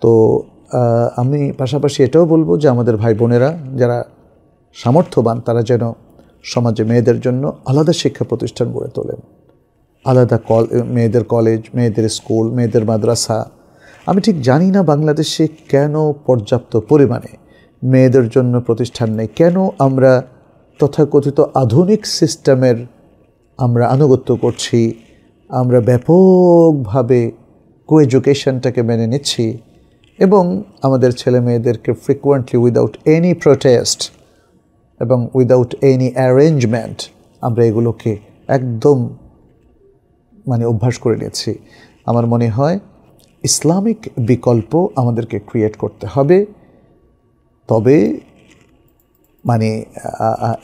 তো আমি পাশাপাশি এটাও বলবো যে আমাদের ভাই বোনেরা যারা সামর্থ্যবান, তারা যেন সমাজে মেয়েদের জন্য আলাদা শিক্ষা প্রতিষ্ঠান গড়ে তোলেন, আলাদা মেয়েদের কলেজ, মেয়েদের স্কুল, মেয়েদের মাদ্রাসা। আমি ঠিক জানি না বাংলাদেশে কেন পর্যাপ্ত পরিমাণে মেয়েদের জন্য প্রতিষ্ঠান নেই, কেন আমরা তথাকথিত আধুনিক সিস্টেমের আমরা আনুগত্য করছি, আমরা ব্যাপকভাবে কোএডুকেশনটাকে মেনে নিচ্ছি এবং আমাদের ছেলে মেয়েদেরকে ফ্রিকুয়েন্টলি উইদাউট এনি প্রোটেস্ট এবং উইদাউট এনি অ্যারেঞ্জমেন্ট আমরা এগুলোকে একদম অভ্যাস করে নিয়েছি। আমার মনে হয় ইসলামিক বিকল্প আমাদেরকে ক্রিয়েট করতে হবে। তবে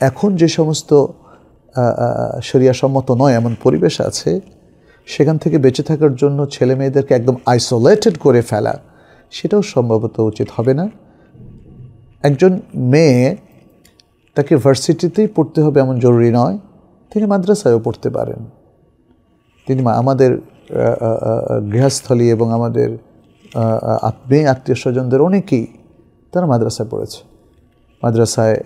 এখন যে সমস্ত শরিয়াসম্মত নয় এমন পরিবেশ আছে, সেখান থেকে বেঁচে থাকার জন্য ছেলে মেয়েদেরকে একদম আইসোলেটেড করে ফেলা, সেটাও সম্ভবত উচিত হবে না। একজন মেয়ে তাকে ভার্সিটিতেই পড়তে হবে এমন জরুরি নয়, তিনি মাদ্রাসায়ও পড়তে পারেন। তিনি আমাদের গৃহস্থলী এবং আমাদের আত্মীয় স্বজনদের অনেকেই তারা মাদ্রাসায় পড়েছে। মাদ্রাসায়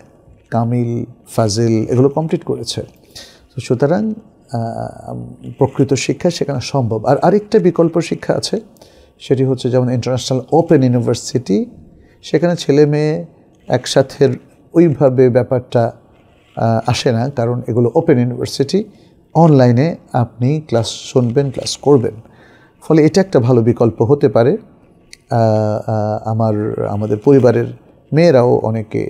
কামিল, ফাজিল এগুলো কমপ্লিট করেছে। তো সুতরাং প্রকৃত শিক্ষা সেখানে সম্ভব। আর আরেকটা বিকল্প শিক্ষা আছে, সেটি হচ্ছে যেমন ইন্টারন্যাশনাল ওপেন ইউনিভার্সিটি, সেখানে ছেলে মেয়ে একসাথে ওইভাবে ব্যাপারটা আসে না, কারণ এগুলো ওপেন ইউনিভার্সিটি, অনলাইনে আপনি ক্লাস শুনবেন, ক্লাস করবেন। ফলে এটা একটা ভালো বিকল্প হতে পারে। আমাদের পরিবারের মেয়েরাও অনেকে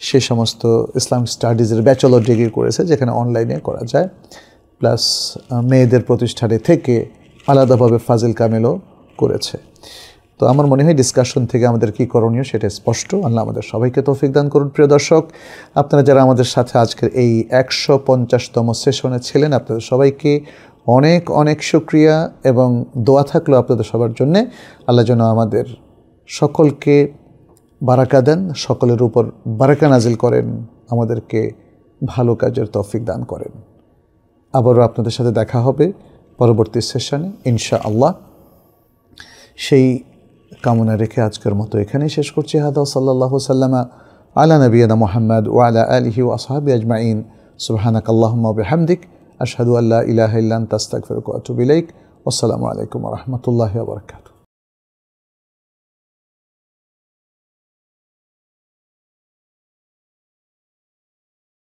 সে সমস্ত ইসলামিক স্টাডিজের ব্যাচেলর ডিগ্রি করেছে, যেখানে অনলাইনে করা যায়, প্লাস মেয়েদের প্রতিষ্ঠানে থেকে আলাদাভাবে ফাজিল কামেলও করেছে। তো আমার মনে হয় ডিসকাশন থেকে আমাদের কী করণীয় সেটা স্পষ্ট। আল্লাহ আমাদের সবাইকে তৌফিক দান করুন। প্রিয় দর্শক, আপনারা যারা আমাদের সাথে আজকের এই 150তম সেশনে ছিলেন, আপনাদের সবাইকে অনেক অনেক শুকরিয়া এবং দোয়া থাকলো আপনাদের সবার জন্যে। আল্লাহ যেন আমাদের সকলকে বারাকা দেন, সকলের উপর বারাকা নাজিল করেন, আমাদেরকে ভালো কাজের তৌফিক দান করেন। আবারও আপনাদের সাথে দেখা হবে পরবর্তী সেশনে ইনশাআল্লাহ। সেই কামনা রেখে আজকের মতো এখানেই শেষ করছি। হাদা সাল্লাল্লাহু সাল্লামা আলা নবিয়িনা মুহাম্মদ ওয়া আলা আলিহি ওয়া আসহাবিহি আজমাইন। সুবহানাকাল্লাহুম্মা ওয়া বিহামদিক আশহাদু আল্লা ইলাহা ইল্লা আনতা আস্তাগফিরুকা ওয়া আতুবু ইলাইক। ওয়াসসালামু আলাইকুম ওয়া রাহমাতুল্লাহি ওয়া বারাকাতুহু।